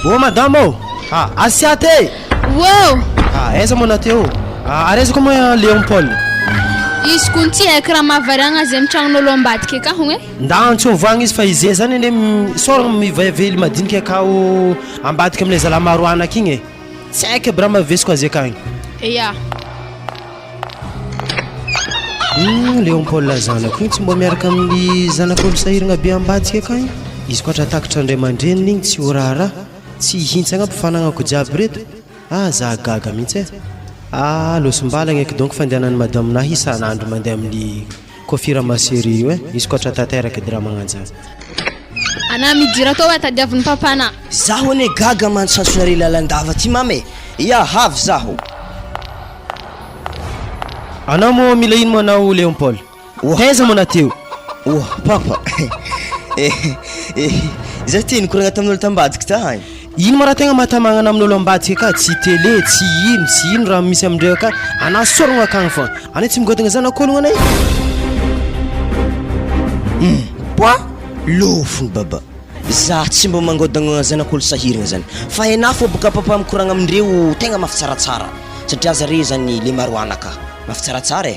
Oh madame oh. Asiate. Wow. Essa monateu. Areza como é Leon Paul. Izy kun ty haiko raha mahavaragna zay mitragnon'olo ambadika ka hogny ndantsovagna izy fa izy zany ane soragna mivavely madinika akao ambadika amin'ilay zalamaroanaka igny tsy haiko aby raha mavesiko azy akagny ya Leon Paul zanako igny tsy mba miaraka amin'ny zanak'olo sahiragna be ambadika akagny izy koatra takatra andray aman-dreniny igny tsy ho raharaha tsy hintsagna mpifananako jiaby reto za gaga mihitsy losim-balagna eky donc fandehanan'ny madame-nahy isan'andro mandeha amin'ny confirmation io izy koatra tanteraka dy raha magnanjany ana midira atao tadiavin'ny papana zaho ane gaga mantsasonare lalandava ty mame ya havy zaho anao mo mila ino mo anao Leon Paul taiza mo nateo papa za ty nikoragna tamin'olo tambadiky ta ino mo raha tegna mahatamagna amin'olo ambadika ka tsy télé tsy ino raha misy amindreo ka ana sorogna akagny fa ana tsy migodagna zanak'ologna anay poa lofony baba za tsy mba mangodagna zanak'olo sahiragna zany fa hainà fô boka papa mikoragna amindreo tegna mafitsaratsara satria zare zany le maroanaka mafitsaratsara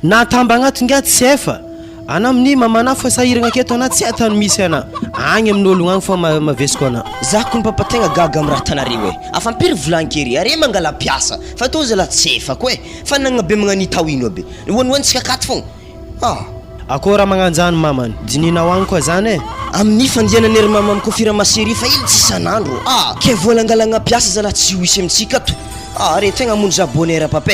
natamba agnaty ngia tsy efa ana amin'ny mamana fa sahiragna aketo ana tsy atany misy ana agny amin'ologna agny fa mavesiko ana za kony papa tegna gaga amin'ny raha tanareo afampiry volankery are mangala piasa fa to zala tsy efako fa nagna be magnanita ino abe wonowono tsika katy fogna akô raha magnanjany mamany dininao agny koa zany amin'ny fandianany ery mama amin'ny confirmation fa ilo tsy isan'andro ke volangalagna piasa zala tsy hoisy amintsika to are tegna amono za bonheur papa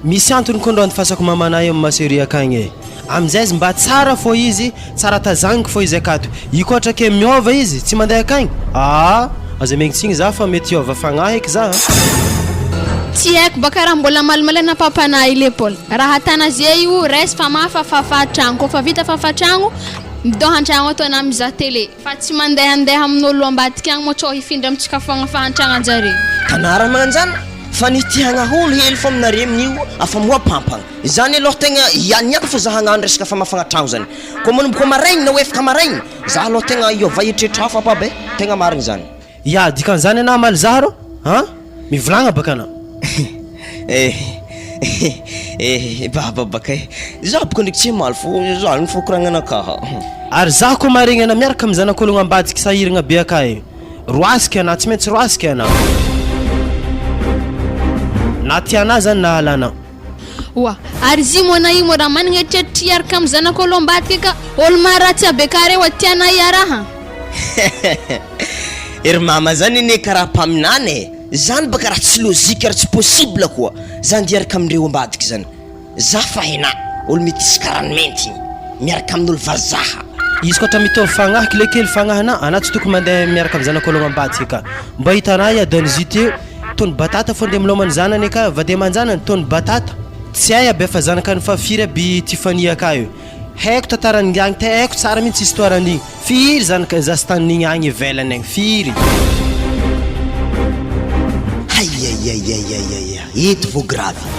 misy antony kondroanty fasako mamanay amin'ny maserie akagny amizay izy mba tsara fô izy tsara tazagniko fô izy akato ikoatra ke miova izy tsy mandeha akagny aza megnitsigny za fa mety hiova fagnahy eky za tsy haiko baka raha mbola malimalaina papanahy le Paul raha atana zay io resy fa mafa fafatragno koa fa vita fafatragno midohan-tragno atao na mizaha télé fa tsy mandehandeha amin'olo ambadika agny moa hifindra amintsika fogna fahantragno anjare tanara magnanjany fa nitihagna holo hely fô aminare amin'io afa moapampagna zany aloha tegna ianiako fa za hagnano resaka famafagna tragno zany koa manomboka maraigny na oefaka maraigny za aloha tegna iova eritreritra hafa pabe tegna marigny zany ya dikan'izany anao amaly za rô mivolagna baka anao baba baka za boka ndraiky tsy maly fô zany fô koragnanakaha ary za koa marigny ana miaraka amin'ny zanak'ologna ambadiky sahiragna be akay roasika ana tsy maintsy roasika ana na tiana zany na alana ary zy mona io mo raha managna eritreritra iaraka amin'ny zanak'olo ambadika ka olo maharatsy abekare tiana iaraha ery mama zany ane karaha mpaminany zany baka raha tsy logika ary tsy possible koa zany diaraka amindreo ambadika zany za fa haina olo mety isy karanomenty miaraka amin'olo vazaha izy koatra mitovy fagnahy kilekely fagnahana ana tsy tokony mandeha miaraka amin'ny zanak'ologna ambadika ka mba hitanay adany zite tony batata fô ndeha milomany zanany ka vade manjanany tony batata tsy hay aby fa zanakany fa firy aby ty Fagnia akaio haiko tantarany agny te haiko tsara mihitsy histoire an'igny firy zanaka zastan'igny agny ivelany agny firy eto vo gravy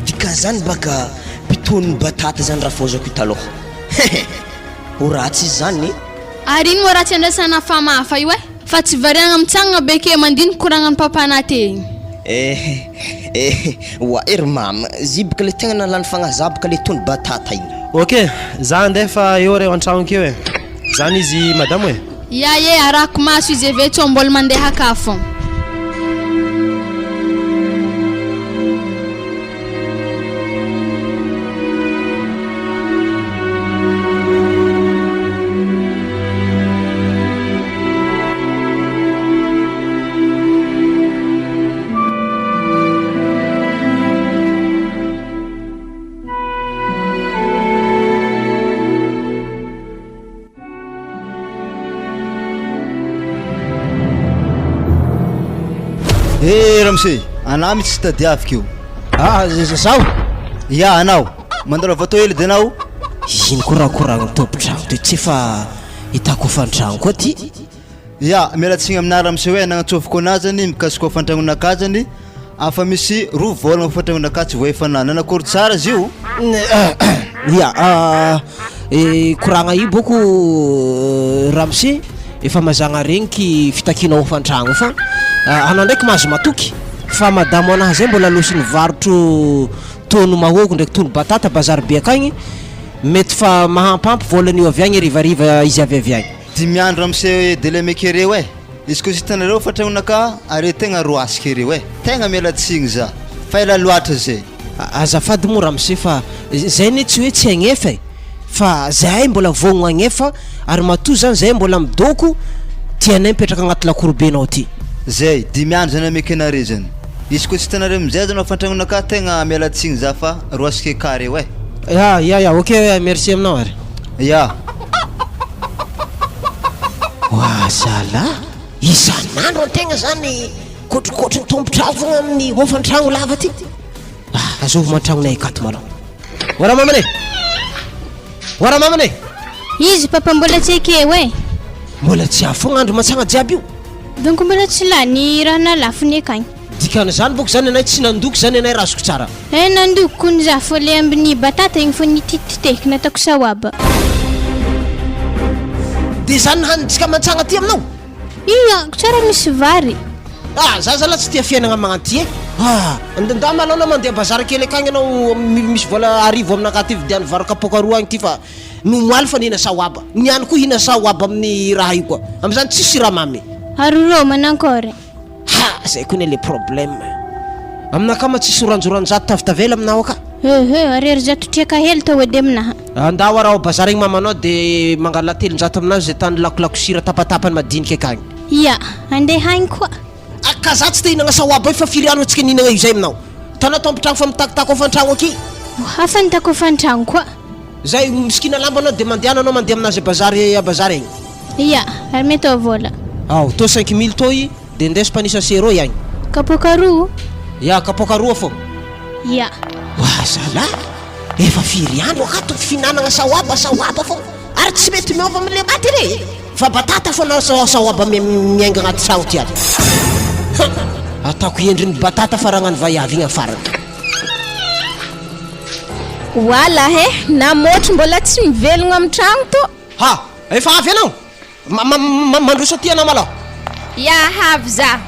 dika zany baka pitony batata zany raha fozako italoha ho ratsy izy zany ary ino mo ratsy andrasana famafa io fa tsy variagna mitsangana beke mandiny koragnan'ny papana tegny wa ery mama zy baka le tegna nalany fagnahy baka le tony batata igny ok za andeha fa eo re an-tragno akeo zany izy madame ya arako maso izy ave tsy mbola mandeha ka fogna ramse ana mitsy tsy tadiaviko io zaho ya anao mandalo avy atao hely de anao ino korakoragna tompotragno to tsy efa hitako fantragno koa ty ya mialatsigny aminah ramse hoe nagnatsoviko anazany mikasiko afantragnonakazany afa misy roa volagna afantragnonaka tsy voaefana nanakory tsara izy io ya koragna io boko ramse efa mazagna regniky fitakina hofantragno fa anao ndraiky mahazo matoky fa madamo anahy zay mbola losiny varotro tono mahôgo ndraiky tono batata bazary be akagny mety fa mahampampy volany io avy agny rivariva izy avy agny 10 andro amse délai meky reo izy koa sitanareo fa tragnonaka are tegna roasika reo tegna mialatsigny za fa ela loatra zay azafady mora amse fa zay ne tsy hoe tsy agnefa fa zahay mbola vogno agnefa ary matoa zany zahay mbola midoko tianay mipetraka agnaty lakorobenao ty zay 10 andro zany ameky anare zany izy koa sitanareo amizay zany fantragnonaka tegna mialatsigny za fa roasika ka reo ya ok merci aminao ary ya wa sala isanandro antegna zany kotrokotry ny tombotrao fogna amin'ny hofantragno lava ty azovy mantragnonay akato malao wara mamane izy papa mbola tsy ake we mbola tsy afogna andro matsagna jiaby io donc mbola tsy lany raha nalafony akagny dikana zany boko zany anay tsy nandoky zany anay razoko tsara nandoko kony za fo le amin'ny batata igny fo nititititeky nataoko sawaba de zany hanitsika mantsagna ty aminao iya tsara misy vary za zala tsy tia fiainagna magnanty nda malao na mandeha bazary kely akagny anao misy vola arivo aminaka ty vidiany vary kapoka roa agny ty fa nomoaly fa nihina sawaba niany koa hina sawaba amin'ny raha io koa am'zany tsy siramamy aroro manankory zay koa ne le problème aminaka ma tsisy oranjoranjato tavitavela aminao aka arery zato triaka hely tao edy aminaha andao araha bazary igny mamanao de mangala telonjato aminazy zay tany lakolako sira tapatapany madinika akagny ia andeha agny koa ka za tsy te hinagna sawaba io fa firiano atsika ninagna io zay aminao tanao tombotragno fa mitakitako afantragno aky hafa nitako afantragno koa zay misikina lamba anao de mandeana anao mandeha aminazy bazary igny ia ary mety vola to 5000 to i de ndeso panisa sero agny kapoka roa kapoka roa fô ia sala efa firiano akato finanagna sawaba fô ary tsy mety miova amile maty re fa batata fô nao sawaba miainga agnaty tragno ty aty ataoko endriny batata fa ragnany vaiavy igny afarany wala namotry mbola tsy mivelogno amin'ny tragno to efa avy anao mandroso ty anao malao ia havy za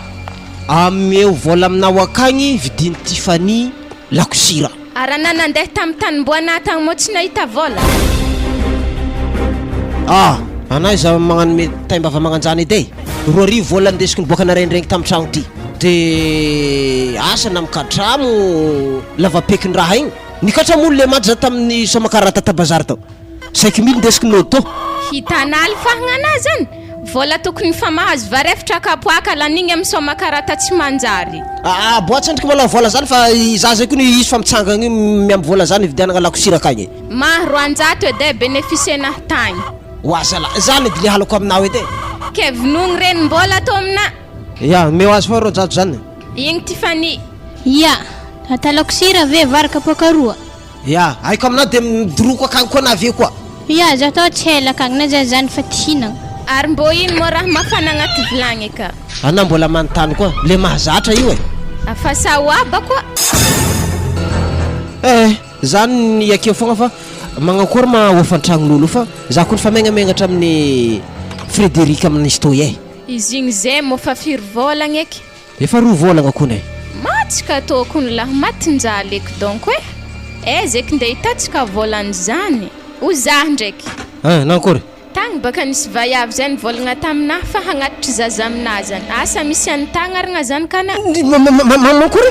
ameo vola aminao akagny vidiny Tiffany lakosira ara nanandeha tamin'ny tanimboana tagny mo tsy nahita vola anay za magnano me taimbava magnanjany edy roa arivo vola ndesiko niboaka narendraigny tamin'ny tragno ty de asa namikatramo lavapeky ny raha igny nikatramo le maty za tamin'ny somakarata tabazary tao 5000 ndesiko nody to hitanaly fahagnana zany vola tokony fa mahazo varefitra kapoaka lanigny amin'ny somakarata tsy manjary boatsandriky malao vola zany fa za zay koa ny izy fa mitsangagny miamby vola zany vidianagna lakosira akagny maharo anjato edy bénéficiena tagny zala zany edy le halako aminao edy ke vinogny reny mbola to amina meo azy fa rojato zany igny Tiffany ia atalakosira ve vary kapoka roa aiko aminao de midoroko akagny koa na aveo koa ia za tao tsy hela akagny na za zany fa tihinagna ary mbo ino mo raha mafana agnaty vilagny ka anao mbola manontany koa le mahazatra io afa sawaba koa zany ny akeo fogna fa magnakory mahofantragnon'olo fa za koa fa megnamegnatra amin'ny Frédéric amin'izy to izy igny zay mo fa firy volagna eky efa roa volagna kony matsika tokony laha matinjaly eky donc zeky nde hitatsika volany zany o zah ndraiky nankory tagny baka nisy vaiavy zay nivolagna taminahy fa hagnatitry zaza aminazy zany asa misy an'tagna aragna zany kana mankory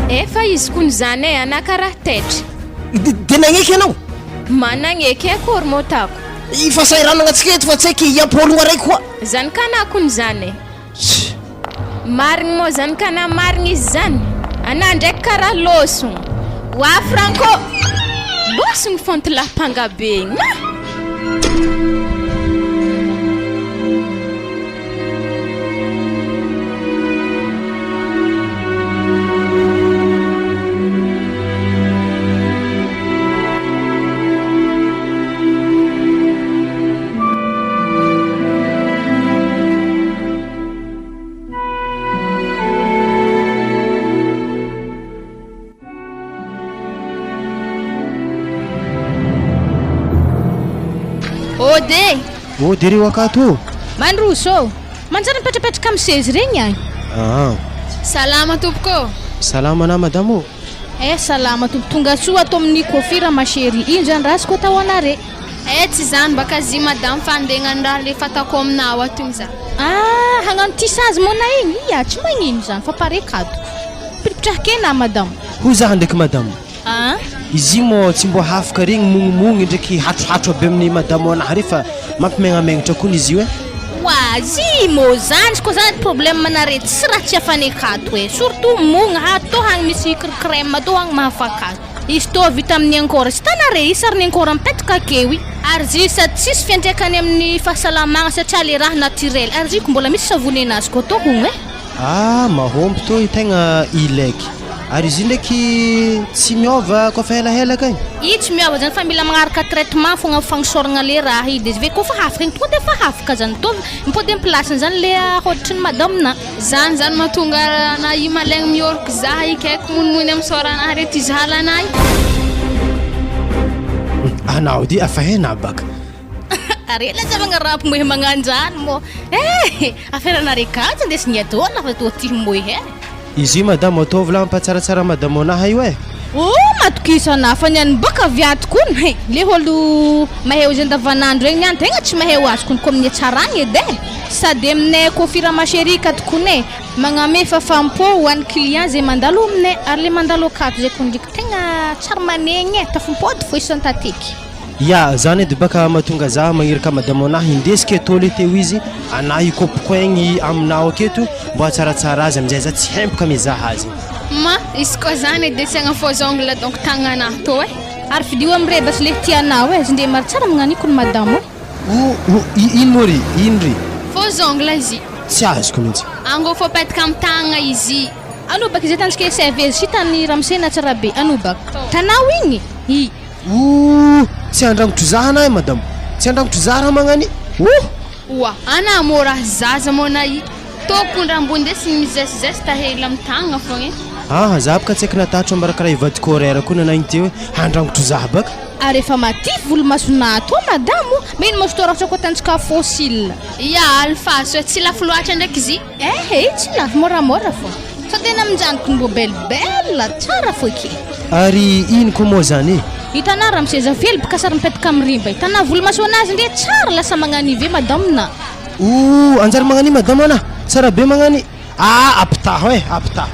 efa izy kony zany anakaraha taitry de nagneky anao managneky akory motako ifasairanagna atsika eto fa tsy haiky iampologna raiky koa zany kana kony zany marigny mo zany kana marigny izy zany ana ndraiky karaha losogno wa franco losogno fontolampanga be igny Ode. Ody reo akato. Mandroso manjary mipetrapetraka amin'ny sezy regny agny. Salama tompoko. Salama na madamo. Salama tompo tonga soa ato amin'ny kofira ma chéri. Ino zany raha ko tao anare? Tsy zany baka zy madame fandegnany raha le fatako aminao ato igny za. Hagnano tissazy mona igny. Ia, tsy magnino zany fa pare kato. Pitripitraka na madame. Ho za ndraiky madamo. Izy mo tsy mbo hafaka regny mognimogny ndraiky hatrohatro aby amin'ny madamo anahy refa mampimegnamengnatra koa izy io e. Zy mo zany ko zany problème manare tsy raha tsy afane kato e. Surtout mogna ato hagny misy crème ato hagny mahafaka. Izy to vita amin'ny ankora sy tanare isarny ankora mipetraka akeo ary zy sady tsisy fiantraikany amin'ny fahasalamagna satria le raha naturel ary zy ko mbola misy savony anazy ko to hogno e. Mahomby to tegna ilaiky ary izy ndraiky tsy miova kofa helahela kagny. Tsy miova zany fa mila magnaraka traitement fogna fagnosoragna le raha ide izy ve kofa hafaka igny tonga de fa hafaka zany to mipody amin'ny placeny zany le hoditry ny madame na zany mahatonga na io malegny mioroko za ikaiko monimony amin'ny soranahy reto izy halanay. Anao di afahena baka. Are la zavagna raha moe magnanjany mo aferanare katsy ndesiny atao lafa to ty moe Izy io madamo ataovy la mampatsaratsara madamo anahy io e. Matokisana fa niany baka viaty kony le holo maheo izy andavanandro regny niany tegna tsy maheo azy kony koa amin'ny tsaragny edy sady aminay kofira ma chéri katokony magname fafampo ho an'ny client zay mandalo aminay ary le mandalo akato zay kony ndraiky tegna tsara manegny tafampody fo isan-tateky. Ya zany edy baka mahatonga za magniraka madamo anahy indesika atao le teo izy anahy ikopoko aigny aminao aketo mbo hatsaratsara azy amin'izay za tsy hempoka mizaha azy. Izy koa zany edy asiagna faux ongle donc tagnanahy to ary fidio amin'ny rebasy le tianao izy nde maro tsara magnaniko ny madamo ino mory ino ry faux ongle izy tsy azoko mihitsy ango fo petaka amin'ny tagna izy anobaka izay tanjika serveuse sy tany ramsena tsara be anobaka tanao igny tsy andrangotro zaha anahy madamo tsy andrangotro zaha raha magnany ana mora zaza mona i tokony ambony desy mizesizesta hely amin'ny tagna fogna za baka tsy haiko natatro ambarakaraha ivadika horaire koa nanagny teo andrangotro zaha baka ary efa matify volomasona to madamo mino masotoratra koa tanjika fossile alfaso tsy lafo loatra ndraiky izy tsy lafo moramora fo fa tena mijanoko mbo belibela tsara fo ke ary ino koa moa zany hitanao raha miseza fely baka sary mipetaka amin'ny rimba hitanao volomasoana azy ndre tsara lasa magnanive madamo na anjary magnani madamo anahy tsara be magnani apitaho apitaho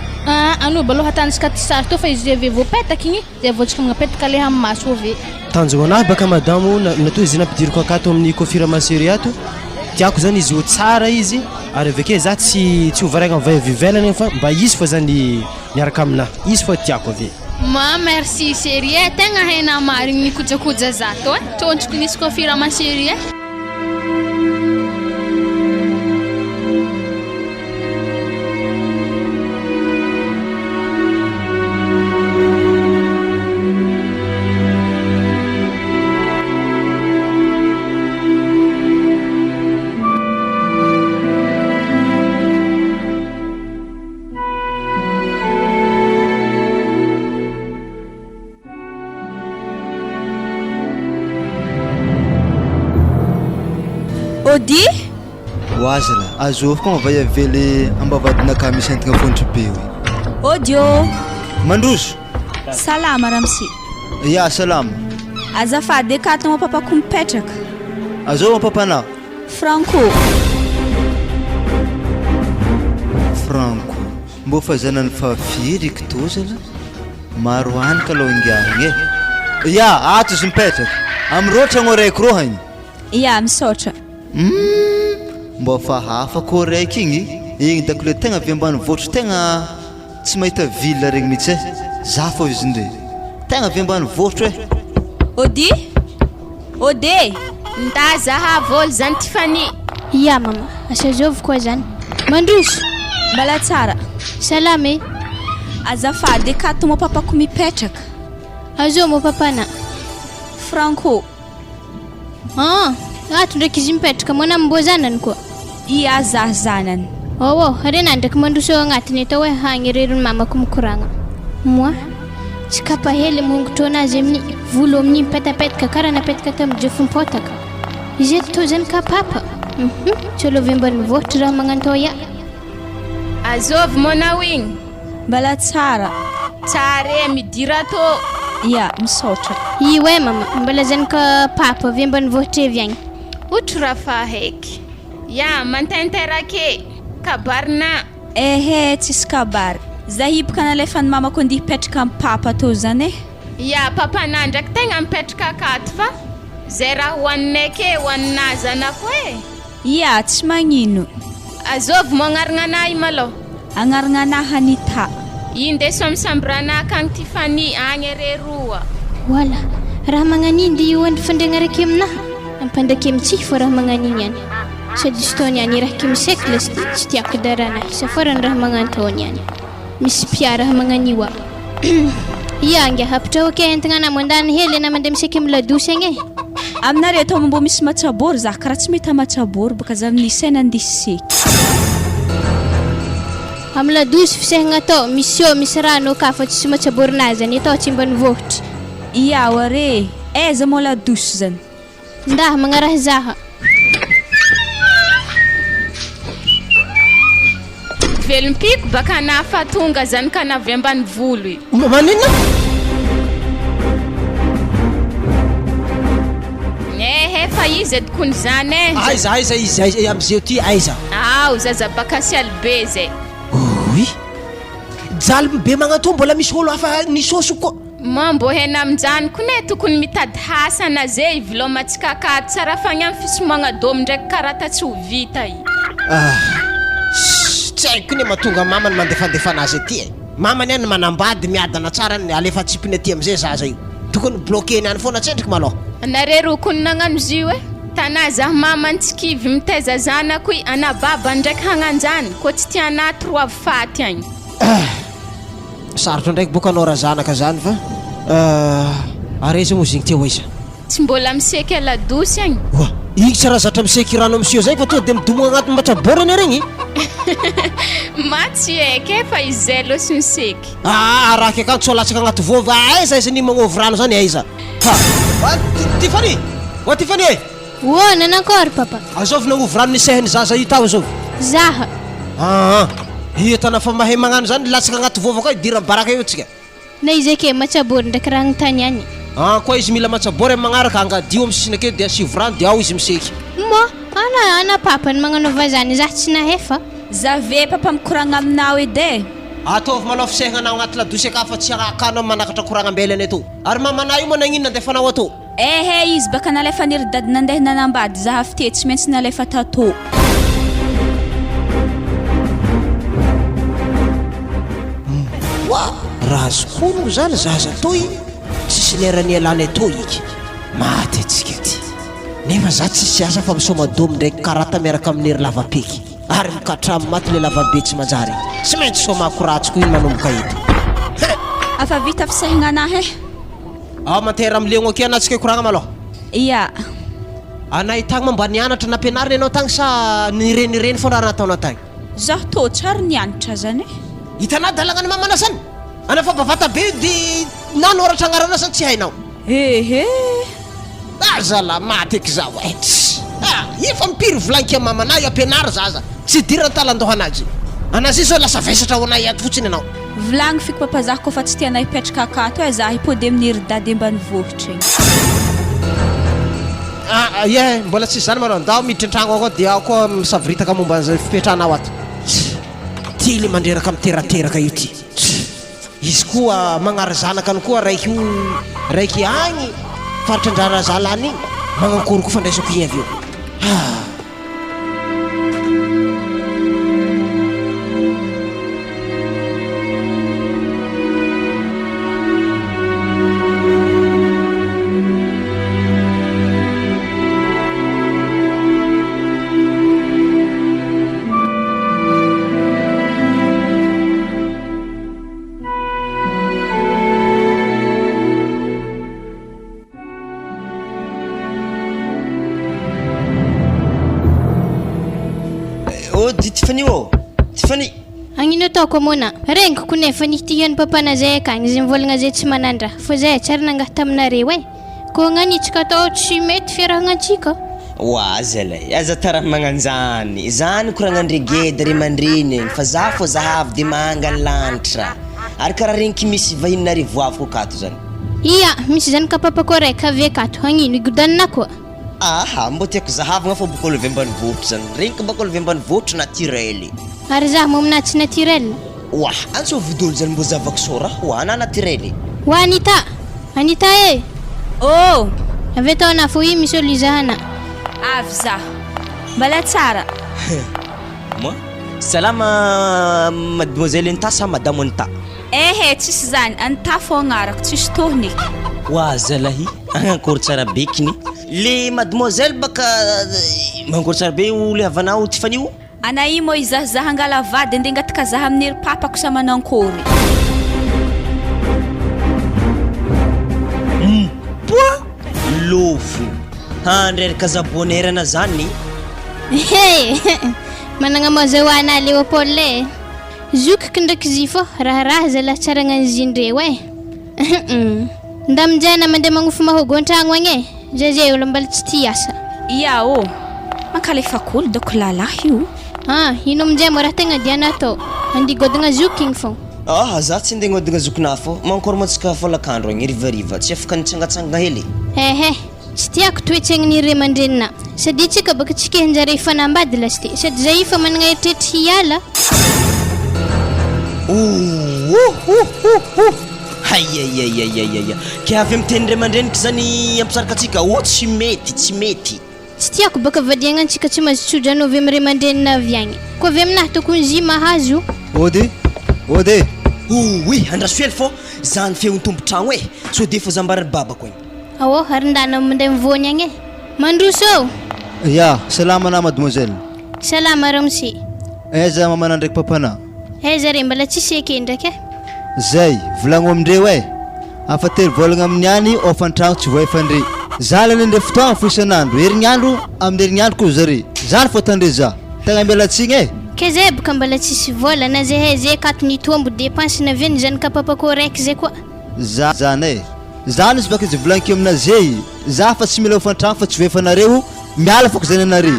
anoba aloha tanjika tisage to fa izy ave voapetaka igny zay voatsika magnapetaka le amin'ny maso ave tanjogna anahy baka madamo natao izy nampidiriko akato amin'ny kofira maseri ato tiako zany izy ho tsara izy ary avake za tsy hovaragna vavivelany fa mba izy fa zany miaraka aminahy izy fa tiako ave merci chérie tegna haina marigny ny kojakoja za to tonjoko nisy kofira ma chérie Ody Wazala azofo koa mavay avely ambavadinaka misy entagna fontry be oe Odio Mandroso Salama ramsi Ya salama Azafady akato mapapako mipetraka Azo mapapana Franco mbo fazanany fafiry kitozala maro any ka aloha ingiaragna ya ato izy mipetraka amroatra gno raiky rohagny Ya misaotra mbo fa hafa ko raiky igny dako le tegna avy ambany voatro tegna tsy mahita villa regny mihitsy za fô izy ndre tegna avy ambany voatro Ode nda zaha voly zany Tiffany Ya mama asazovy koa zany Mandroso mbala tsara salama azafady akato mapapako mipetraka azo mo papana Franco ato ndraiky izy mipetraka mona mbo zanany koa ia zah zanany harena ndraiky Mandroso agnatiny atao hoe hagny rerony mamako mikoragna moi tsy kapa hely mongotrao anazy amin'ny volo amin'ny mipetapetaka karaha napetaka tamin'ny jefompotaka izy eto zany ka papa tsy alovy ambany vohitra raha magnantao ya azovy monao igny mbala tsara tsara midira tô ia misaotra io e mama mbala zany ka papa avy ambany vohitra evy agny otro raha fa haiky ya mantaintairake kabarina ehe tsisy kabary za hipaka nalefany mamako andihy hipetraka amin'ny papa tô zany e ya papanà ndraiky tegna mipetraka akato fa zay raha hoaninay ke hoanina zanako e ia tsy magnino azovy mo agnaragna anahy malô agnaragna anahy Anita indeso amisambrana akagny Tiffany agny areroa wala raha magnan'indy io andry fandriagna raiky aminahy ampandraky amintsika fô raha magnan'iny any sady sy taony any raha kimiseky lasy tsy tiako daranahy safarany raha magnantaony any misy pia raha magnan'io a ia anga hapitra oke entagna na mandany hely na mandeha miseky miladosy agny e aminareo atao mbo misy matsabory za karaha tsy mety matsabory baka za amin'isay nandihy seky amiladosy fisehagna atao misy eo misy rano ka fa tsisy matsaborinazy any atao tsy mbany vohitra ia are aiza mo ladosy zany ndah magnaraha zaha velompiko baka nafa tonga zany ka navy ambany volo manina ehe fa izy edokony zany e aiza izy am'zay ty aiza ao zaza baka sialybe zay oy jaly be magnato mbola misy olo hafa nisôso koa ma mbo hena aminjany kone tokony mitady hasana zay ivilomantsika akato tsara fagny amin'ny fisomagnadômy ndraiky karata tsy ho vita i tsy haiko ny mahatonga mamany mandefandefa anazy aty e mamany any manambady miadana tsara ny alefa tsipiny aty am'izay zaza io tokony bloqueny any foana tsendriky malôha narero kony nagnano zio e tanà zaho mamany tsikivy mitaiza zanako i anababa ndraiky hagnanjany ko tsy tiana 3 faty agny sarotro ndraiky boka anao raha zanaka zany fa areza mo zigny teo aiza tsy mbola miseky aladosy agny oa igny tsy raha zatra miseky rano amsio zay fa to de midomogna agnaty matsaborany regny matsy eky fa izy zay lo sy miseky raha akany tsy latsaka agnaty vova aiza izy ny magnovy rano zany aiza Tiffany Tiffany e ô nanakôry papa azovy nagnovy rano nisehany zaza io tao azovy zaha tana fa mahay magnano zany latsaka agnaty vova koa idira baraka eo tsika na izy ake matsabory ndraiky raha agntany any koa izy mila matsabory amin'ny magnaraka angadio amin'ny sisiny ake dia asivy rano dia ao izy miseky mo ana papa ny magnanova zany zaho tsy nahefa zave papa mikoragna aminao edy ataovy manao fisehagna anao agnaty ladosy aka fa tsy akano manakatra koragna ambelany ato ary mamana io mo nagnino nandefanao ato ehe izy baka nalefa niry-dady nandeha nanambady zaha fite tsy maintsy nalefa tatô raha azokono zany zaza toy tsisy lerany alany ato iky maty atsika ty nefa za tsisy asa fa misomadomy ndraiky karata miaraka amin'ny ery lavapeky ary mikatramy maty le lavabe tsy manjary tsy maintsy somako ratsiko iny manomboka eto afa vita fisehagna anahy mantera am'legno ake anatsika koragna malôha ia anahitagna mamba nianatra nampianariny anao tagny sa nirenireny fô raha nataonao tagny zaho tô tsary nianatra zany hitanao dalagna ny mamana sany ana fa bavata be di nanoratra agnarana sany tsy hainao ehe azala maty eky zao efa mipiry volanky a mamana io ampianary zaza tsy dirana talandoha anazy anazy izy zao lasa vesatra ho anay ato fotsiny anao volagny fiko papa zaho koa fa tsy tianay hipetraka akato e zaho hipody amin'ny ery-dady ambany vohitra igny mbola tsisy zany malôha ndao miditra an-tragno ao koa dia ao koa misavoritaka momba an'izay fipetrahanao ato ty le mandreraka miterateraka io ty izy koa magnary zanaka any koa raiky agny faritra andrara zalany igny magnakory koa fandraisako igny avy eo Tiffany agnino ataoko mona rengiko konefa nihitihan'ny papana zay akagny izy mivolagna zay tsy manandraha fa zay tsara nangaha taminareo ko agnanitsika atao tsy mety fiarahagnantsika Wa zalay aza tara magnanjany zany koragnandregeda ry mandreny fa za fô zahavy de mangalanitra ary karaha regny kimisy vahininarivo avy kokato zany. Ia, misy zany kapapako raiky avy akato hagnino igodanina koa. Aha, mbô tiako zahavagna fô bokolo avy ambanivohitra zany regny bokolo avy ambanivohitra naturely. Ary zaho momina tsy naturel. Wa antso vidolo zany mbô zavako sora wa na naturely. Wa Anita, Anita e. Oh, Avy tao na fo misy olo izahana. avy za. Mbala tsara. Moi salama mademoiselle Nta sa madame Nta. Ehe, tsisy zany, Anta fô agnarako, tsisy tohony. Wa zalahy ankory tsara bekiny le mademoiselle baka mankory tsara be le havanao tifanio. Anai mo izaha hangala vady ande ngatika zaha amin'ny papako sa manankory. Poa lofo handreraka zabonerana zany. Hey, managna mazahoana Léopold le. Zokiko ndraiky zy fô raha zala tsara gnan'izy indreo e. Ndamijana mandeha magnofo mahogo an-tragno agny e. Zay olo mbala tsy tia asa. Ia ô, mankalefa kolo doko lalahy io. Ino aminjay mo raha tegna diana atao. Andigodagna zoky igny fô. Za tsy ndeha ngodigna zokona fô mankory matsika folakandro agny rivariva tsy afaka nitsangatsangana hely. Tsy tiako toetsagn'ny ray aman-drenina sady tsika baka tsika hinjare fanambady lasty sady zay fa managna eritreritry hiala. Hayayayayaya ke avy miteny ray aman-dreniko zany ampisaraka atsika tsy mety tsy tiako baka vadiagnansika tsy mahazo tsodrano avy amin'ny ray aman-drenina avy agny ko avy aminahy tokony zy mahazo. Ody oui andrasoely fô zany feon'ny tombotragno e so de fô zambarany babako igny. Arindana mandeha mivony agny e. Mandroso. Ya, salama na mademoiselle. Salama ramsi. Aiza mamana ndraiky papana? Zare mbala tsisy eke ndraiky e. Zay, volagno amindreo e. Afately volagna amin'ny any ofantragno tsy voefandre. Zalany ndre fotoagna fo isan'andro, herignandro amin'ny herignandro koa zare. Zany fô tandre za. Tegna mialatsigny e. Ke zay baka mbala tsisy vola na zay kato nitombo dépense na veny zany kapapako raiky zay koa. Zany e. Zany izy baka izy volaniko aminazay za fa tsy mila ofantragno fa tsy voefanareo miala fôko zany anare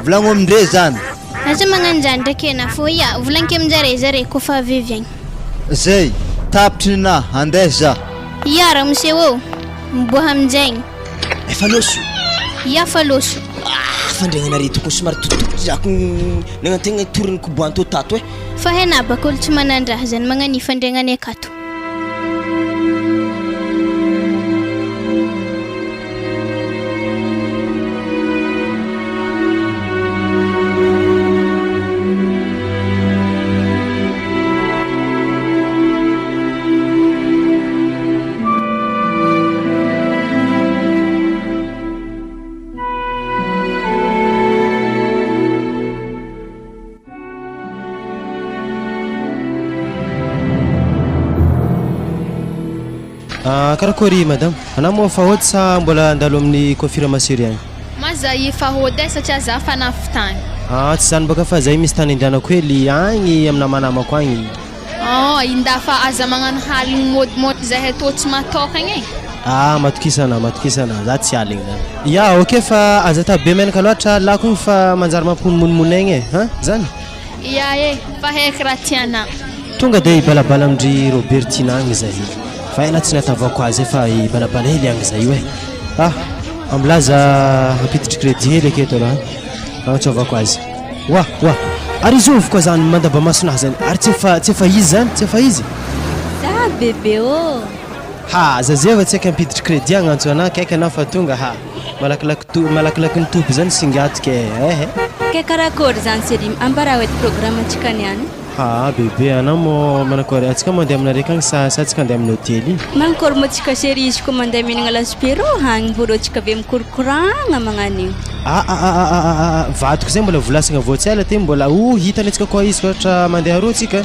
volagno amindre zany. Aza magnanjany ndraiky ena fô ia volaniko aminjare zare koa fa avy agny. Zay, tapitry nina andeha za. Ia raha moseo miboha aminjaigny. Efa loso. Ia fa loso. Fandregnanare tokony somary tototo zako nagnategna toriny koboanto tato e. Fa hena baka olo tsy manandraha zany magnani fandregnany akato. Karakory madame, anao moa fa hody sa mbola andalo amin'ny confirmation agny? Maza efa hody satria za fa nafitany. Tsy zany baka fa zay misy tany indranako hely agny amina manamako agny. Inda fa aza magnano haligny mody zay atao tsy matoka agny. Matokisana za tsy aligny zany. Ya, ok fa aza ta be menaka loatra lako igny fa manjary mamponomonimony agny e, zany? Ia fa heky raha tiana. Tonga de ibalabala amindry Robertina agny zay. Fa ena tsy natavako azy fa ibalabala hely agny zay io e. Amlaza ampiditry crédit hely aketo raha. Agnatsovako azy. Wa, ary zovy koa zany mandaba masonahy zany. Ary tsy efa izy zany, tsy efa izy. Za bebe ô. Zazeva tsy ampiditry crédit agnantso anah kaiky anao fa tonga malakilaky ny tompo zany singatike ehe. Ke karakory zany serim ambara hoe programme antsika niany. Bebe anao mo manakory atsika mandeha aminareka agny sa atsika andeha amin'ny hôtely. Mankory mo tsika série izy ko mandeha mihinagna laspero hagny mboro tsika be mikorokoragna magnanio. Vadiko zay mbola volasagna voatsala ty mbola hitany atsika koa izy ohatra mandeha aroa atsika.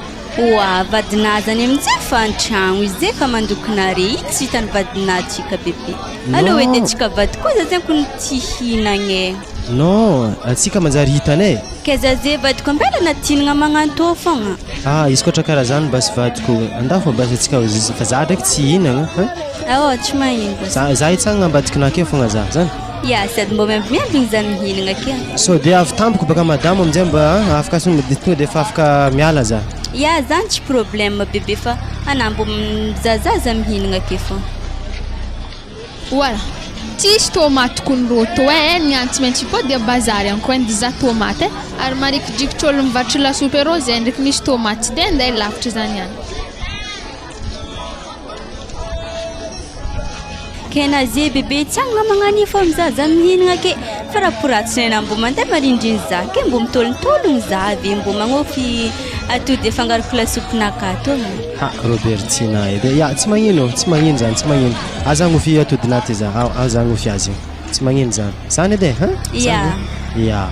Vadinahy zany amin'izay fa an-tragno izy zay fa mandokinare tsy hitany vadinahy tsika bebe. Alô edy tsika vady koa zay ko ty hinagna. Non, atsika manjary hitany e. Keza zay vadiko ambela natinagna magnanto fogna. Izy koatra karaha zany basy vadiko andafo basy atsika fa za ndraiky tsy hinagna. Tsy magnino. Za hitsagna ambadikinah ake fogna za zany. Ya sady mba miambigny zany mihinagna akea. So dia avy tampoko baka madamo amin'izay mba afaka tonga dia efa afaka miala za. Ya zany tsy problème bébé fa ana mba mizazaza mihinagna ake fa. Voilà. Tsisy tomate kony roto ny antsy maintsy po dia bazary anko ny diza tomate ary marikidrikitra olo mivatry lasopy rô zay ndraiky misy tomate tsy dia andeha lavitra zany ihany. Kena ze bébé tiagna magnani fa mizaza mihinagna ake fa raha poratsina mba mandeha marindriny za ke mba mitolotologno za ave mba magnofy atody afangaroko lasopinaka ato. Ha Robertina edy ya tsy magnino zany tsy magnino aza ngofy atody naty za aza ngofy azy tsy magnino zany edy ha ya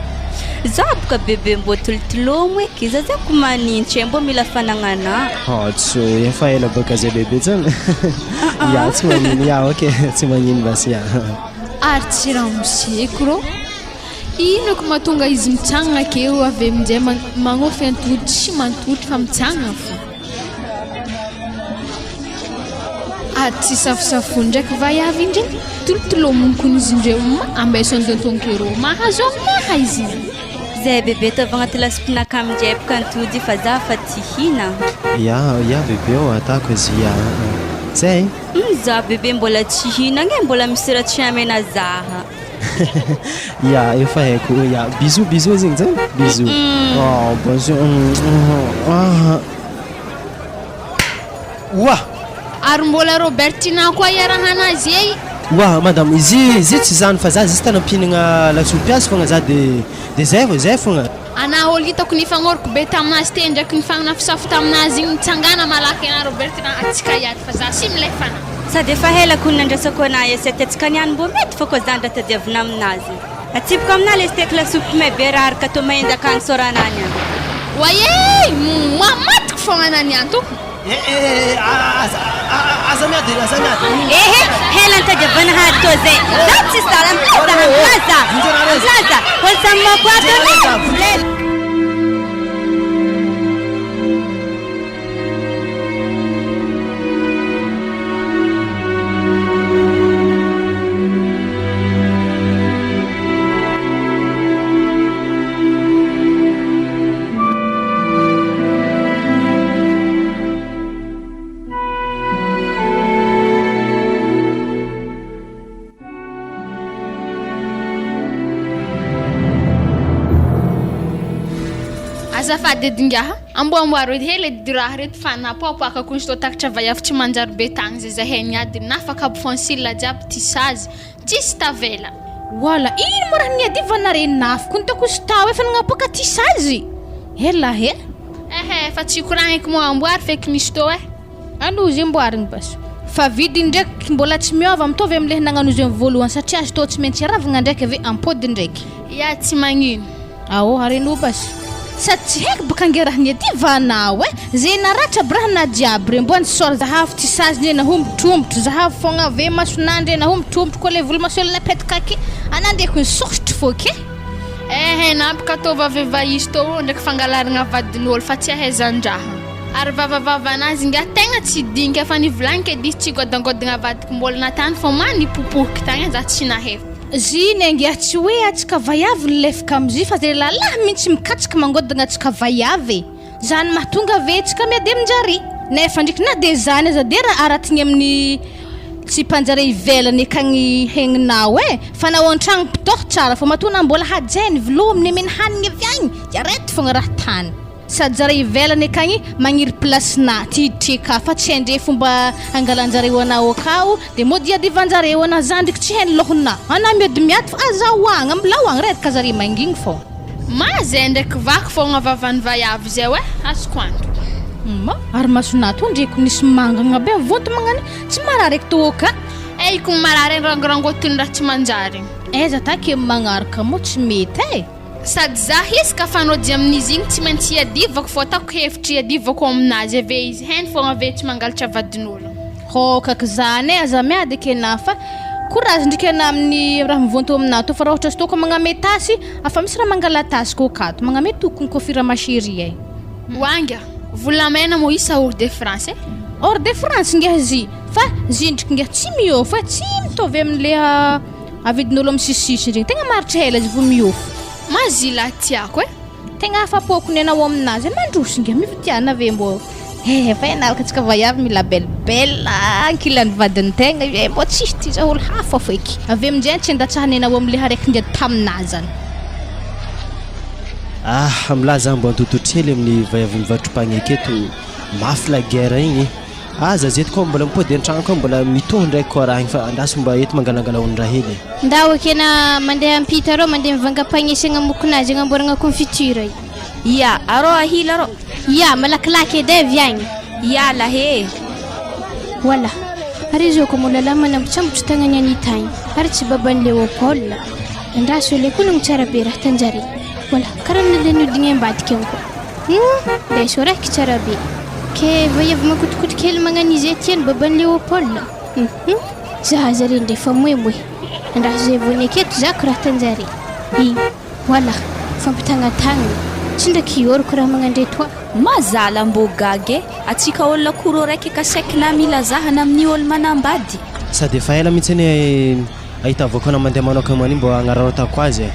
za boka bébé mba tolotologno eky za ko manintsy mba mila fanagnana so efa ela baka zay bébé zany ya tsy magnino ya ok tsy magnino basi ya ary tsy raha moseko rô ino ko mahatonga izy mitsangana akeo avy amin'izay magnofy antody tsy mantotry fa mitsangana fo ary tsy safosafony ndraiky vaiavy indray tolotolomony kony izy indreo ambaisony dontonkero mahazo amaha izy zay bébé tava agnaty lasopinaka amin'izay boka antody fa za fa tsy hina ya bébé o atako izy ya zay za bébé mbola tsy hinagna mbola misy raha tsy amena zaha ya efa haiko ya bisous zegny zany bisous bonjour wa ary mbola Robertina koa iarahanazy wa madame izy tsy zany fa za juste nampinagna lasopy azy fogna za de zay fogna ana olo hitako nifagnôroko be taminazy te ndraiky nifagnafisafo taminazy igny nitsangana malaky ana Robertina atsika iaty fa za sy milefana sady efa hela kony nandrasako ana izy atatsika niany mbo mety fa koa zany raha tadiavina aminazy atsipiko amina le steak lasopy may be raha araka to mahendaka agny soranany any waye mamatiko fogna anany any to aza miady hela ntadiavana hary to zay za tsy sara mplaza olsamako ato azafady edingaha amboamboaro edy hely edy raha reto fa napoapoaka kony sto takatra vaiavy tsy manjary be tagny zay zahay niady nafaka abofonsila jiaby tisaz tsisy tavela wala ino mo raha niadivanare nafy kony tako staw efa nagnapoka tisazy hela fa tsy koragniky mo amboary feky misy tô anozy amboarigny bas fa vidy ndraiky mbola tsy miova mitovy am'le nagnanozy amin'ny voalohany satria azy tô tsy maintsy aravagna ndraiky ave ampody ndraiky ya tsy magnino hareno bas sady tsy haiko baka angeraha niadivanao zay naratra braha na jiaby re mbo nisôra zahavy tisazy ne nahombotrombotro zahavy fogna ave masonandre nahombotrombotro koa le volo masolo napetaka ake anandeko nisôsotro foke napaka tô vavevaizy tô ndraiky fangalaragna vadin'olo fa tsy ahaizan-draha ary vavavavanazy nga tegna tsy dinka fa nivolaniko edy izy tsy godangodagna vadiko mbola natany fô manipopohiky tagny za tsy naheva ziny angia tsy hoe atsika vaiavy nilefaka amzy fa zay lalahy mihitsy mikatsika mangodagna atsika vaiavy zany mahatonga ave tsika miady aminjary nefa ndraiky na de zany aza de raha aratigny amin'ny tsy mpanjare ivelany akagny hegninao fa nao an-tragno pitoha tsara fa matona mbola hajainy vilominy ameny hanigny avy agny arety fogna raha tany sady jare ivelany akagny magniry plasina tiditra fa tsy andre fomba angalanjareo anao akao de mody iadivanjareo ana zany ndraiky tsy hainy lohona ana miady miady fa azahoagna ambilahoagna redaka zare mangigny fô mazay ndraiky vaky fogna vavany vaiavy zay azoko anto ary masonato ndraiky nisy mangagna be vonto magnany tsy marary eky toka iko marary rangorangotiny raha tsy manjary za take magnaraka mo tsy mety sady za hisaka fanody amin'izy igny tsy maintsy iadivako fô atako hevitry iadivako aminazy ave izy hainy fogna ave tsy mangalatra vadin'olo kaka zany aza miady akena fa courage ndraiky ana amin'ny raha mivonto aminato fa raha ohatra sy toko magnametasy afa misy raha mangalatasy kokato magname tokony kofira mashery wanga volamena mo isa hors de France hors de France ngia zy fa zy ndraiky ngia tsy miôfo tsy mitovy amin'le avidin'olo amin'ny sisisy regny tegna maritra hela izy vo miofo mazila tiako tegna afapoko ny anao aminazy mandrosinga mivitiana ave mbô fa ianaraka antsika vaiavy mila belibela ankilany vadiny tegna mbô tsisy ty za olo hafa feky ave aminjay tsy andatsahany anao am'le haraiky ngia taminazany milaza mbo antototrely amin'ny vaiavy mivatrompagny aketo mafy la guerre igny aza zeto koa mbola mipody an-tragno koa mbola mitohy ndraiky koa raha igny fa andaso mba eto mangalangala ondraha hely ndao akena mandeha ampita arô mandeha mivangapagnesagna mokonazy agnamboaragna confiture ya arô ahila arô ya malakilaky edy avy agny ya lahe wala ary izy ko molala manambotsambotra tagnany anitagny ary tsy baban'ny Léopold andraso le koa nagny tsara be raha tanjare wala karaha nalen'odigny ambadika anko deso raiky tsara be ke vaiavy makotokoto kely magnano izy etiany baban'ny Léopold zaha zare ndrefa moemoe andraso zay voany aketo zako raha tanjare wala fampitagna tagnany tsy ndraiky ioroko raha magnandretoa mazala mbogage atsika olona koro raiky kasaiky na mila zahana amin'ny olo manambady sady efa ela mihitsy ny ahitavako na mandeha manokana mani mbo agnararotako azy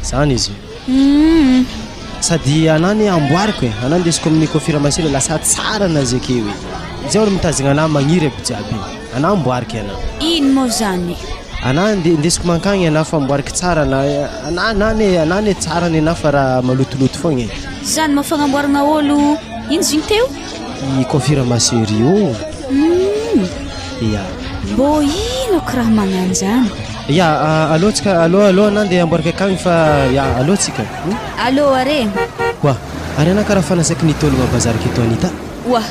zany izy sady anany amboariko anany ndesiko amin'ny confirmation lasa tsara nazy akeo zay olo mitazigna ana magniry aby jiaby ana amboariko ana ino mo zany ana ndesiko mankagny ana fa amboariko tsara na anany tsara ny ana fa raha malotoloto fogna zany mafagnamboarana olo ino zigny teo i confirmation rio ya mbo ino ko raha magnano zany ya alotsika alo anandeha amboarika akagny fa ya alotsika allo are wa ary ana karaha fanasaiky nitologna bazarika eto anita wa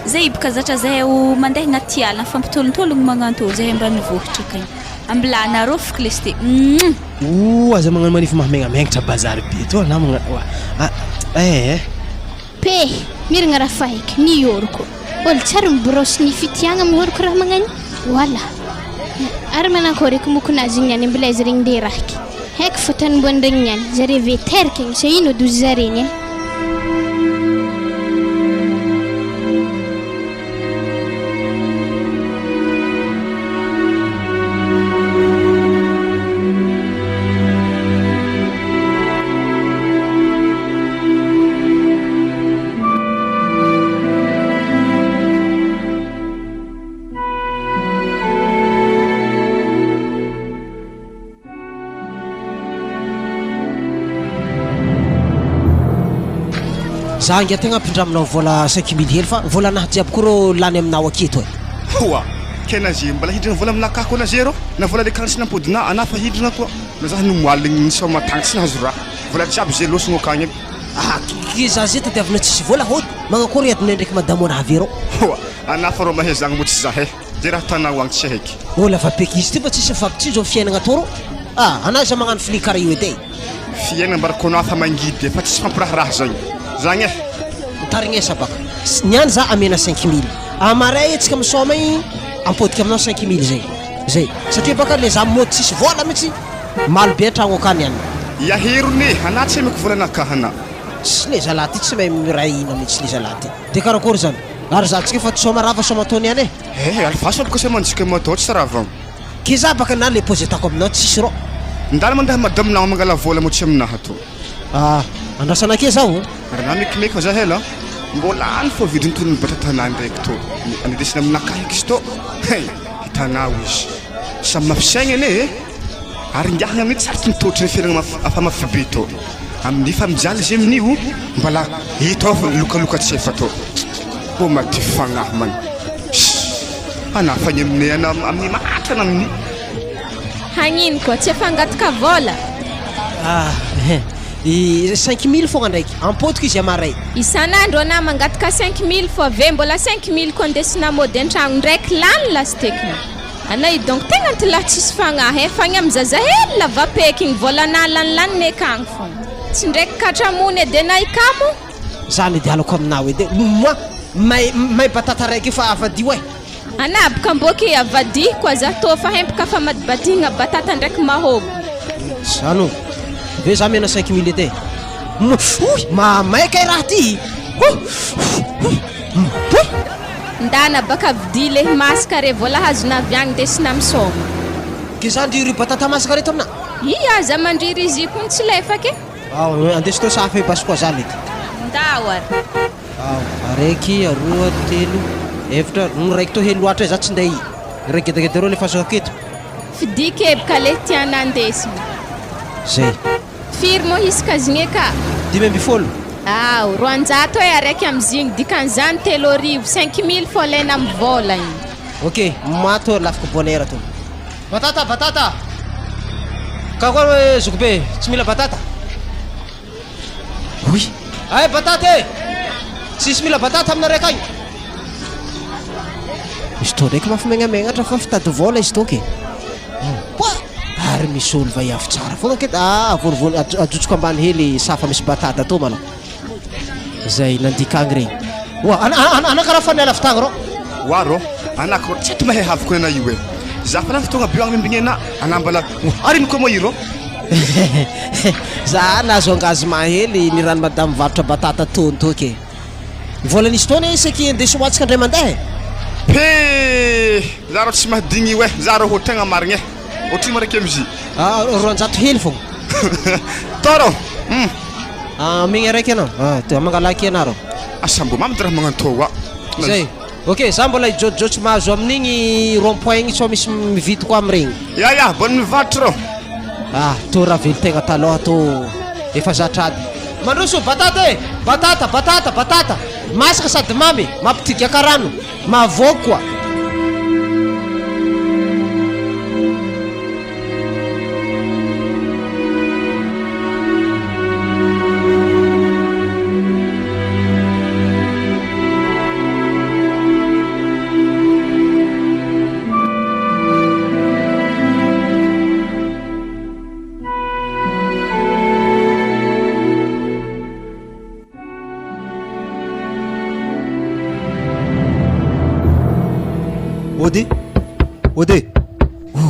zay ibaka zatra zay o mandeha agnaty ala fampitolotologno magnanto zay mba nivohitra kay ambilana rofiko lesty aza magnano manify mahamengamengatra bazary be to na pe miragna raha fahiky ny oroko olo tsara mibrosy ny fitiagna amin'ny oroko raha magnany wala ary manankoreky mokonazy igny any mbola izy regny ndeha rahiky haiko fotany mbony regny niany zare veterika igny sa ino dozy zareny za ngia tegna ampindraminao vola 5000 hely fa vola nahy jiaby korô lany aminao aketo hoa kena ze mbola hidrina vola aminakahy koa na zero na vola le kanisy nampodina ana fa hidrina koa na zaho nomoaligny ny soma tagny tsy nahazo raha vola jiaby ze losogno akagny ki za ze tadiavina tsisy vola hody magnakory adina ndraiky madamo anaha avy rô hoa ana fa rô mahezagna mo tsy zahe ze raha tanao agny tsy haiky lafa peky izy ty fa tsisy fampitsinjo amin'ny fiainagna atô rô ana za magnano fili karaha io edy fiainagna mbarakônao afa mangidy fa tsisy fampiraharaha zagny zagny tarignesa baka niany za amena 5000 amaray tsika misoma igny ampodika aminao 5000 zay satria baka le za mody tsisy vola mihitsy malobe antragno akany any yaherone ana tsy meko vola nakahana tsy le zalahy ty tsy mahay miray ino mihitsy le zalahy ty de karakory zany ary za tsika fa tsoma raha fa soma tony any alfaso abaka sa manjika matao tsy raha vagno ke za baka na le posé tako aminao tsisy rô ndala mandeha madaminao mangala vola mo tsy aminaha to andrasana ke zao raha na mekimeky fa za hela mbola any fô vidiny tonony batatanany ndraiky to anindesina aminakahy eky izy to hitanao izy samy mafisaigny ane ary ngiahagna mihitsy saroty mitotry ny fiainagna afa mafibe to amin'ny fa mijaly izy amin'io mbola hito lokaloka tsy efa to mbo maty fagnahy man anafagny aminay ana amin'ny matrana amin'ny hagnino koa tsy efa angataka vola 5000 fogna ndraiky ampodiko izy amaray isan'andro ana mangataka 5000 fo ave mbola 5000 ko andesina mody an-tragno ndraiky lany lastekiny anay donc tegna tylahy tsisy fagnahy fagny amin'ny zaza hely lavapeky igny vola nalanilany akagny fogna tsy ndraiky katramony edy anay kamo zany edy alako aminao edy moi may batata raiky fa avadio ana boka mboky avadi koa za tô fa hempaka fa madibadigna batata ndraiky mahogo sano ve za mena 5000 edy maika raha ty ndana baka vidi le masaka re vola hazona avy agny desina misoma ke zany ry batata masaka reto amina aza mandriry izy koa tsy lefake andeso to safa basy koa zany ndawar araiky aroa telo efatra raiky to helo loatra za tsy nday raiky gedageda reo le fasaka aketo fidikebaka le tiana andesina zay firy mo iskazigny ka 5 roanjato e araiky amzigny dikan'izany 3,000 fô lena amy vola igny ok mato lafaka bonheur to batata ka koa hoe zokobe tsy mila batata oui ay batata e tsisy mila batata amina raiky agny izy to ndraiky mafimegnamenatra fa fitady vola izy to ke ary misy olo va iavy tsara fogna ket vorovolo ajotsoko ambany hely safa misy batata to malo zay nandikagny regny anakaraha fanela fitagny ro waro anako tsy to mahay haviko ana io e za fa fotoagna bio agny mimbigna anambala ariny koa mo iro za nazo engagement hely ni rano madame varotra batata tony to ke volanisy tony isaky andeso hoatsika andray mandeha za ro tsy mahadigny io e za ro ho tegna marigny e otrino maraiky amzy roanjato hely fogna toro migny araiky anao mangalaky anaro asambo mamdy raha magnantoa zay ok za mbola ijotsy mahazo amin'igny rond-point igny so misy mividy koa amiregny ya bonne mivatry ro to raha velo tegna taloha to efa zatrady mandroso batata e batata masaka sady mamy mampitigiaka rano mahavoky koa ody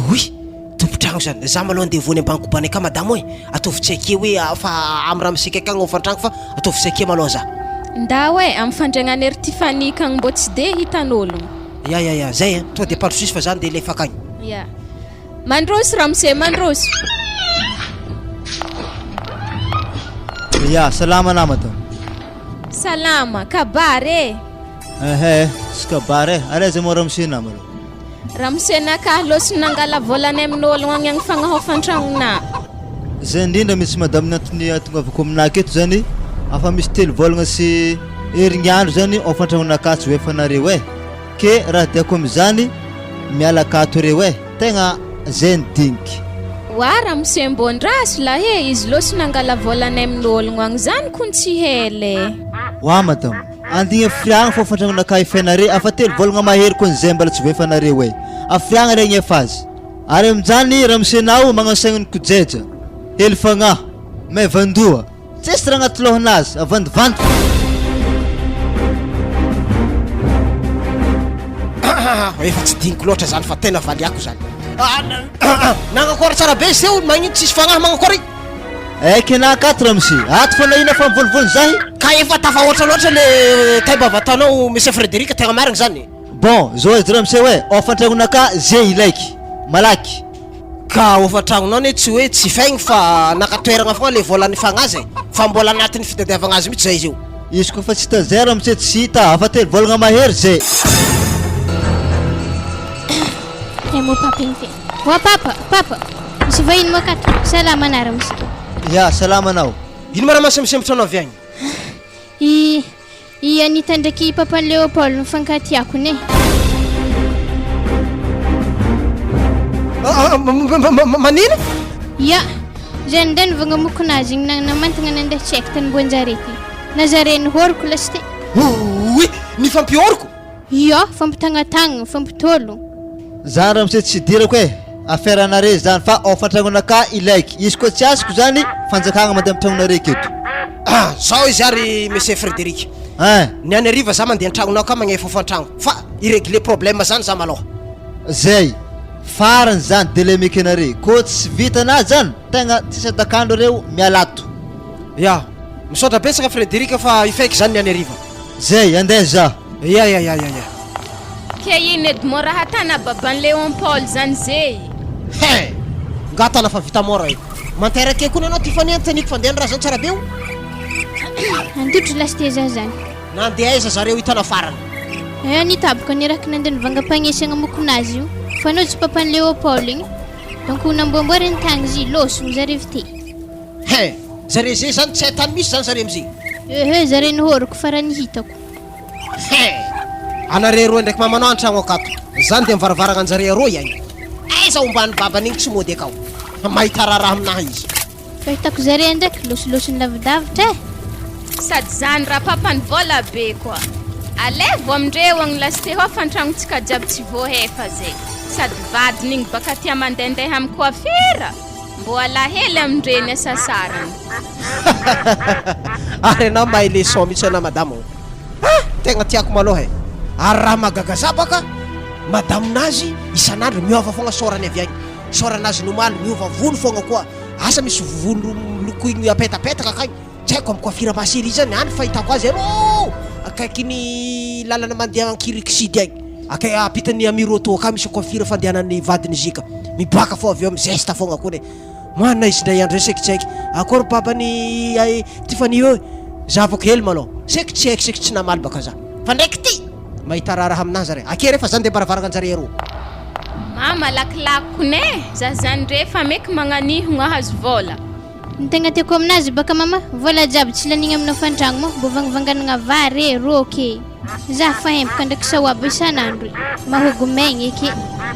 oui tompotragno zany za maloha andeha vony ambany kobany ka madamo e ataovy tsy ake hoe fa amy raha misika akagny ofantragno fa ataovy tsy ake maloha za nda hoe amy fandregnana ery Tiffany kagny mbo tsy de hitan'ologno ya zay to de parosisy fa zany de lefa akagny mandroso ramse mandroso ya salama namata salama kabare skabare areze mo ramse namalo ramse naka loso nangala volany amin'ologno agny agny fagnahofantragnona zay indrindra misy madame natony atongavako aminaka eto zany afa misy telo volagna sy herignandro zany ofantragnonaka tsy hoefanareo e ke raha diako amizany miala akato reo e tegna zay nidiniky ramse mbondraso la he izy loso nangala volany amin'ologno agny zany kon tsy hele madame andigny afriagna fô ofantragnonaka ifanare afa telo volagna mahery koa zay mbala tsy voefanareo e afriagna regny efa azy ary aminjany ramsenao magnasagnany kojeja hely fagnahy may vandoa tsisy raha agnaty lohanazy avandivandy efa tsy diniko loatra zany fa tena valiako zany nagnakory tsara be se olo magnino tsisy fagnahy magnakory kena 4 ramse ato fa nahina fa mivolivolo zahy ka efa tafahoatra loatra le taibavatanao monsieur Frédéric tegna marigny zany bon zao izy ramse hoe ofantragnonaka zay ilaiky malaky ka ofantragnonao ne tsy hoe tsy faigny fa nakatoeragna fogna le volany fagnazy fa mbola anatin'ny fitadiavagna azy mihitsy zay izy io izy koa fa tsy hita zay ramse tsy hita afa telo volagna mahery zay mo papa igny fe wa papa misy vahiny mo akato salama anara misy ya salama anao ino ma raha masembosembotra anao avy agny i Anita ndraiky papa Léopold mifankatiako ne manino ya zay nda nivagna mokonazy igny namantagna nandeha tsy haiko tany Boanjarety nazareny horoko lasy te oui ny fampioroko ya fampitagnatagna fampitolo zany ramse tsy dirako e affaire anare zany fa ofantragnonaka ilaiky izy koa tsy azoko zany fanjakagna mandeha amtragnonare keto zao izy ary monsieur Frédéric ny any ariva za mandeha antragnonao ka magnefa ofantragno fa irégler problème zany za maloha zay farany zany délai meky anare ko tsy vitanazy zany tegna tsisy adakandro reo mialato ya misaotra betsaka Frédéric fa ifaiky zany ny any ariva zay andeha za ya ke ino edy mo raha tana baban'ny Léon Paul zany zay he ngatana fa vita mora io manteraka koa anao ty fanentaniko fandeha raha zany tsara be o andotro lasite za zany nandeha aiza zareo hitana farany nitabaka niraky nandeha nivangam-pagnesana mokonazy io fa anao tsy papany Léopold igny donc namboamboary ny tagny izy losony zareo vite he zare zay zany tsy haitany misy zany zare amizay zare nihoriko fa raha nihitako he anare roa ndraiky mamanao an-tragno akato zany de mivaravaragna anjare roa ihany aiza ombany babany igny tsy mody akao mahita raha aminahy izy fa hitako zare ndraiky losilosiny lavidavitra sady zany raha papany vola be koa alevo amindreo agny lasite ho fantragnontsika jiaby tsy voahefa zay sady vadiny igny baka tia mandendeha amy coiffure mbo alahely amindreny asasarany ary anao mahay leçon mihitsy ana madamo tegna tiako maloha ary raha magagaza baka madamonazy isan'andro miova fogna sorany avy agny soranazy nomaly miova volo fogna koa asa misy volo loko igny apetapetaka akagny tsy haiko amy coiffure masiry izy zany any fahitako azy aro akaikiny lalana mandeha ankiriksidy agny akay apitany amiroto aka misy coiffure fandehanany vadiny zika mibaka fo avy eo amy geste fogna koa ne mana izy ndray andro seky tsy haiky akory babany Tiffany eo zavako hely malo seky tsy haiky seky tsy namaly baka za fa ndraiky ty mahita raha aminazy zare ake refa zany de baravaragna anjare ro mama lakilako ne za zany refa meky magnanihogna hazo vola ny tegna tiako aminazy baka mama vola jiaby tsy lanigna aminao fantragno mo mbo vangivanganagna vary roke za fa hempaka ndraiky saoaby isan'andro mahogo maigny eky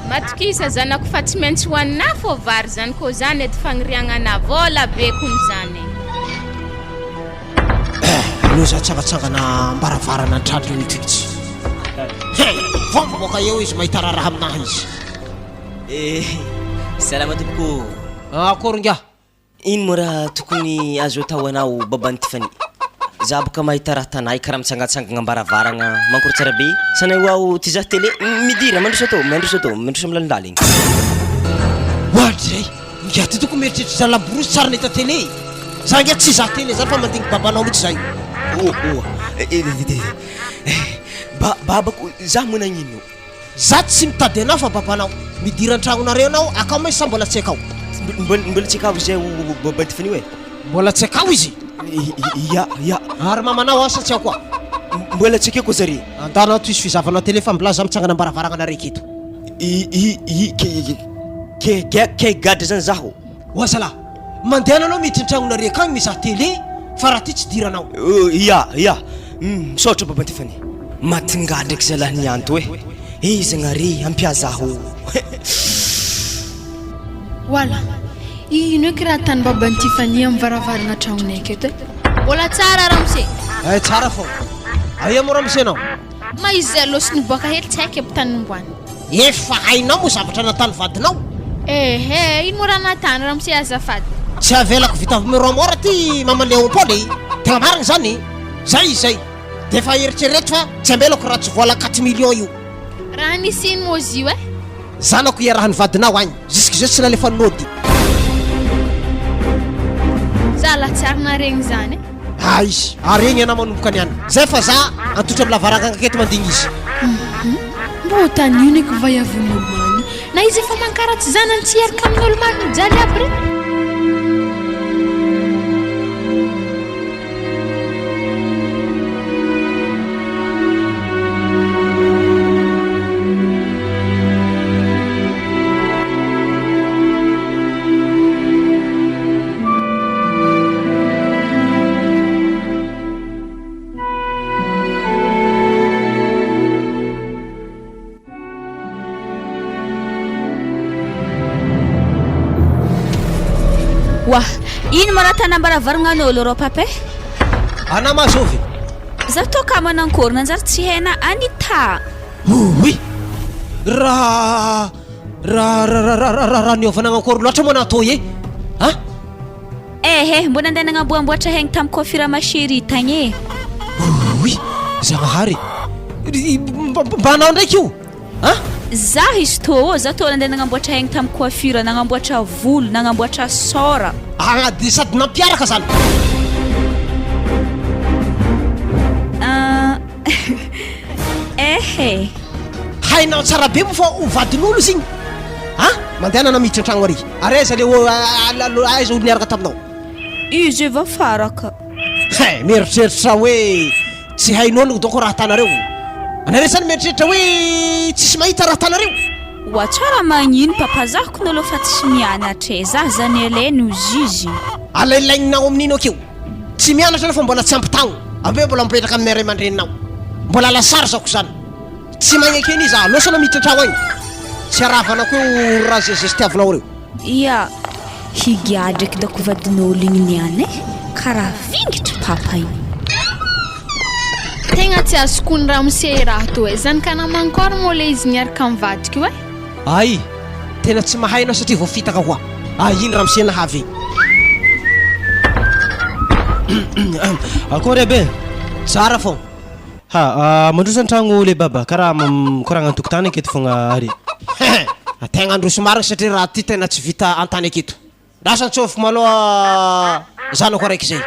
matokisa zanako fa tsy maintsy hoanina fô vary zany koa zany edy fagniriagnana vola be kono zany alo za tsavatsangana mbaravarana antrandro nitrikitsy vomba boka eo izy mahita raha aminahy izy salama tompoko akory ngia ino mo raha tokony azo atao anao babany Tiffany za boka mahita raha tanay karaha mitsangatsangagna mbaravaragna mankory tsara be sanay oao ty zaho télé midira mandroso atao mandroso amilalindaly igny ohatry zay ngia ty toko mieritreritry za laborosy tsara nahita télé za ngia tsy za télé zany fa mandigny babanao mihitsy zay babako za monagnino za tsy mitady anao fa babanao midira an-tragnonareo anao akao mai sa mbola tsy akao mbola tsy akao zay babany Tiffany hoe mbola tsy akao izy ya ary mamanao asa tsy ao koa mbola tsy akeko zare andanao toisy fizavanao télé fa mbola za mitsangana mbaravaragna raiky eto ke gadra zany zaho oazala mandehana anao miditra an-tragnonare akagny mizaha télé fa raha ty tsy diranao ya misaotra babany Tiffany matingadraiky zalahy nianto hoe izy gnary ampiazaho wala ino eky raha tany babany Tiffany amy varavaragna tragnonay aketo mbola tsara ramose tsara fô aia mo ramose anao ma izy zay losiny boaka hely tsy haiky aby tany nomboany efa hainao mo zavatra natany vadinao ino mo raha natany ramose azafady tsy avelako vita miroamora ty mama Léopold tegna marigny zany zay de fa eritrereto fa tsy ambelako raha tsy vola 4 millions io raha nisy ino mo izy io zanako iarahany vadinao agny jusque zay tsy nalefa nody za latsarina regny zany izy aregny anao manomboka niany zay fa za antotra amy lavarangana aketo mandigny izy mbo tany io eky vaiavin'olo many na izy efa mankaratsy zanany tsy hiaraka amin'olo many mijaly aby re ino maratana mbaravaragnan'olo rô papa ana mazovy za toka manankory nanjary tsy haina anita oy raha niovana ankory loatra moa natao mbo nandeha nagnamboamboatra haigny tamin'ny coiffure mashéri tagny oy zagnahary mbanao ndraiky io za izy tô za tô nandeha nagnamboatra haigny tamin'ny coiffure nagnamboatra volo nagnamboatra sora de sady nampiaraka zany ehe hainao tsara be mo fa hovadin'olo izy igny mandeha namiditra an-tragno ary areza le aiza olo niaraka taminao izy efa faraka mieritreritra hoe tsy hainao no donko raha tanareo anaresany mieritreritra hoe tsisy mahita raha tanareo wa tsara magnino papa zako nalo fa tsy mianatra za zany eleno zizy alailaininao amin'ino akeo tsy mianatra fa mbola tsy ampitagno ambe mbola mipetraka amin'ny ray aman-dreninao mbola lasary zako zany tsy magneky ni za losana miditra an-tragno agny tsy aravana koa raha zay tiavinao reo ia higiadraky dako vadin'olo igny niany karaha vingitra papa igny tegna tsy azokony raha misy raha to zany ka namankory moa le izy niaraka mivadiky hoe ay tena tsy mahainao satria voafitaka koa ino raha misena havy akory be tsara fô mandrosa an-tragno le baba karaha koragna an-tokotany aketo fogna ary tegna androso marina satria raha ty tena tsy vita antany aketo lasa ntsofo maloha zanako araiky zay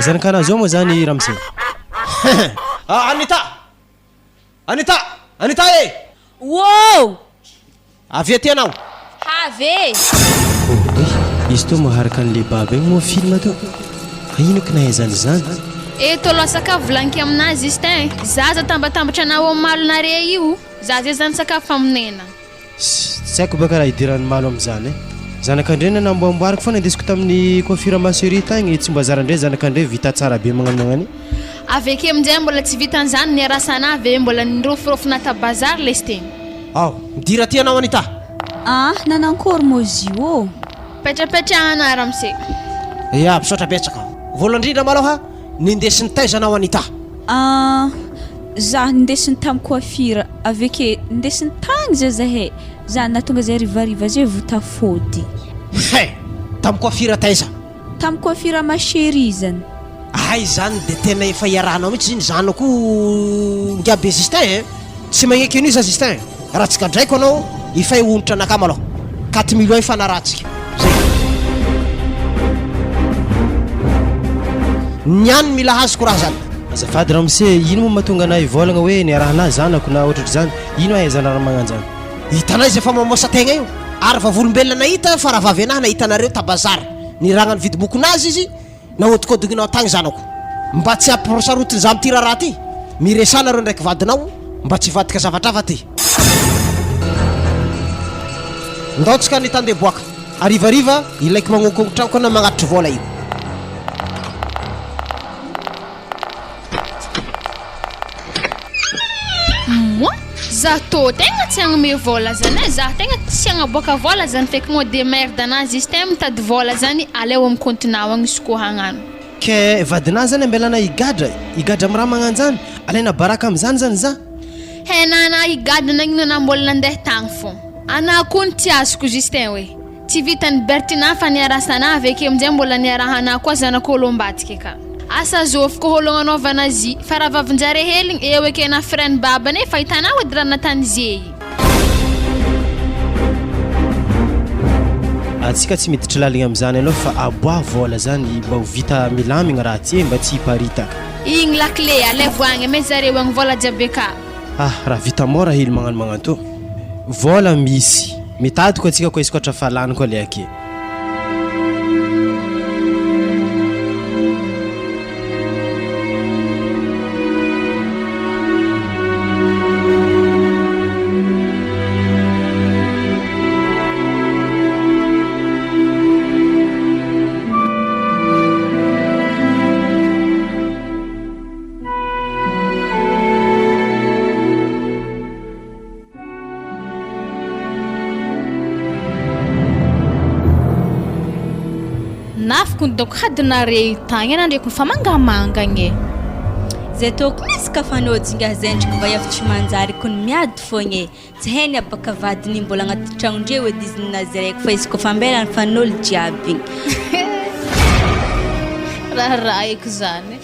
zanakana zao moa zany raha misy Anita e wow avy aty anao have izy to maharaka an'le baba igny moa film to ino ko nahaizany zany eto loha sakafo volanky aminazy izy teng zaza tambatambatra anao amin'ny malonare io za zay zany sakafo aminena tsy haiko baka raha idirany malo am'zany zanakandreny namboamboariko fa nandesiko tamin'ny coiffure masserie tagny tsy mba zarandre zanakandre vita tsara be magnanomagnany aveke aminjay mbola tsy vitan'izany ny arasana ave mbola nirofirofona tabazary lesy teny midira ty anao Anita nanankory moa zio petrapetrahana ramse ya pisotra betsaka voalohany indrindra maloha nindesiny taiza anao Anita za ndesiny tamin'ny coiffure aveke ndesiny tagny zazahay za natonga zay rivariva zay votafody tamin'ny coiffure taiza tamin'ny coiffure masherie zany ay zany de tena efa iarahanao mihitsy ziny zanako ngiabe Justin tsy magneky an'io za Justin raha tsy kadraiko anao ifay onitra anaka maloha 4 millions ifanaratsika zay niany mila hazoko raha zany azafady raha mise ino moa mahatonga anay volagna hoe niarahana zanako na ohatratra zany ino ahaizana raha magnano zany hitanay izy efa mamosa tegna io ary fa volombelona nahita fa raha vavy anahy nahita anareo tabazary niragnany vidibokonazy izy nahodikodignao tagny zanako mba tsy ampirosarotin za mity raha ty miresanareo ndraiky vadinao mba tsy vadika zavatra fa ty ndaotsika nitandeha-boaka arivariva ilaiky magnokongotrao koa na magnatitry vola io moi za to tegna tsy agnome vola zany za tegna tsy agnaboaka vola zany feky moa de merde anazy izy tegna mitady vola zany aleo amin'ny comptenao agny izy koa hagnano ke vadina zany ambelana igadra amin'ny raha magnano zany alaina baraka am'zany zany za henana igadana igny nanambola nandeha tagny fô ana koa ty azoko Justin hoe tsy vitany Bertina fa niarasana aveke aminjay mbola niarahana koa zanak'olo ambadika ka asa zofiko hologno anaovana zy fa raha vavinjare heligny eo eke na frère babane fa hitanao edy raha natany zey atsika tsy miditra laligna am'zany aloha fa aboa vola zany mba ho vita milamigna raha ty mba tsy hiparitaka igny lakle alevo agny ame zareo agny vola jiaby ka raha vita mora hely magnano to vola misy mitady koa atsika koa izy koatra falany koa le ake nafiko doko hadinare tagny nandreko fa mangamangagny zay toko misy kafanao jinga zendriky vayavitsy manjary kon miady fogny tsy hainy abaka vadiny mbola agnaty tragno-ndre hoe diziny nazareko fa izy kofa ambelany fanolo jiaby raha eko zany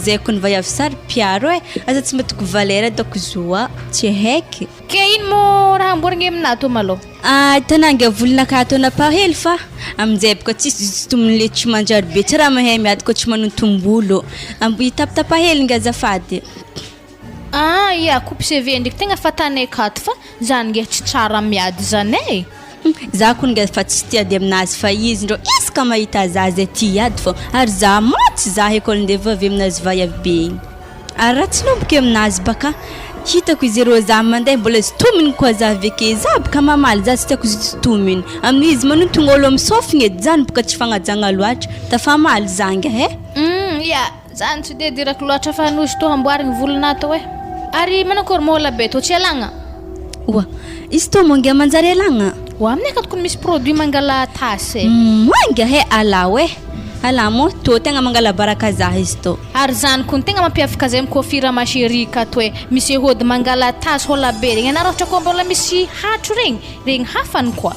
zay kon vayavy sary piaro aza tsy matoko valera doko zoa tsy haiky ke ino mo raha amborigny aminato malo tanangy volonaka atao napahely fa aminjay baka tsisy tomin'le tsy manjary be tsy raha mahay miady koa tsy manotombolo itapitapahely nga azafady ia coupe CV ndraiky tegna fatanay akato fa zany nge tsy tsara miady zany za ko nga fa tsy tia dia aminazy fa izy ndro iska mahita zaza ty ady fô ary za motsy za école ndefa avy aminazy vaiavy be igny ary raha tsy nomboka aminazy baka hitako izy rô za mandeha mbola zitominy koa za aveke za baka mamaly za tsy tiako zitominy amin'izy manontonga olo misofigna edy zany boka tsy fagnajagna loatra tafamaly zanga ya zany tsy de dirako loatra fa nosy to hamboarigny volona to ary manakory mola be to tsy alagna oa izy to monga manjary alagna wa amin'ny akatokony misy produit mangala tasy manga ala ala mo to tegna mangala baraka za izy to ary zany kon tegna mampiavaka zay mikofira mashirika to misy hody mangala tasy hola be regny ana ohatra ko mbola misy hatro regny hafany koa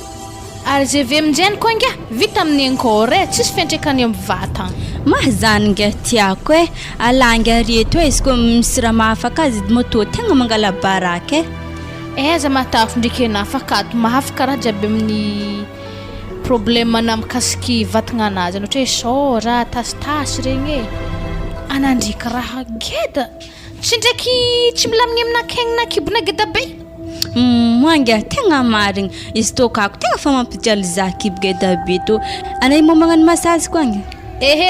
ary zay ve aminjany koa nga vita amin'ny ankôry tsisy fiantraikany amin'ny vatagna mahazany nga tiako ala nga reto izy ko misy raha mahafaka azy moto tegna mangala baraka za matafo ndraiky anafaka ato mahafaka raha jiaby amin'ny problème na mikasiky vatagna anazy ohatra hoe sora tasitasy regny anandrika raha geda tsy ndraiky tsy milamigny aminakaignina kibona geda be manga tegna marigny izy to kako tegna fa mampijaly za kibo geda be to anay mo magnano massage koa anga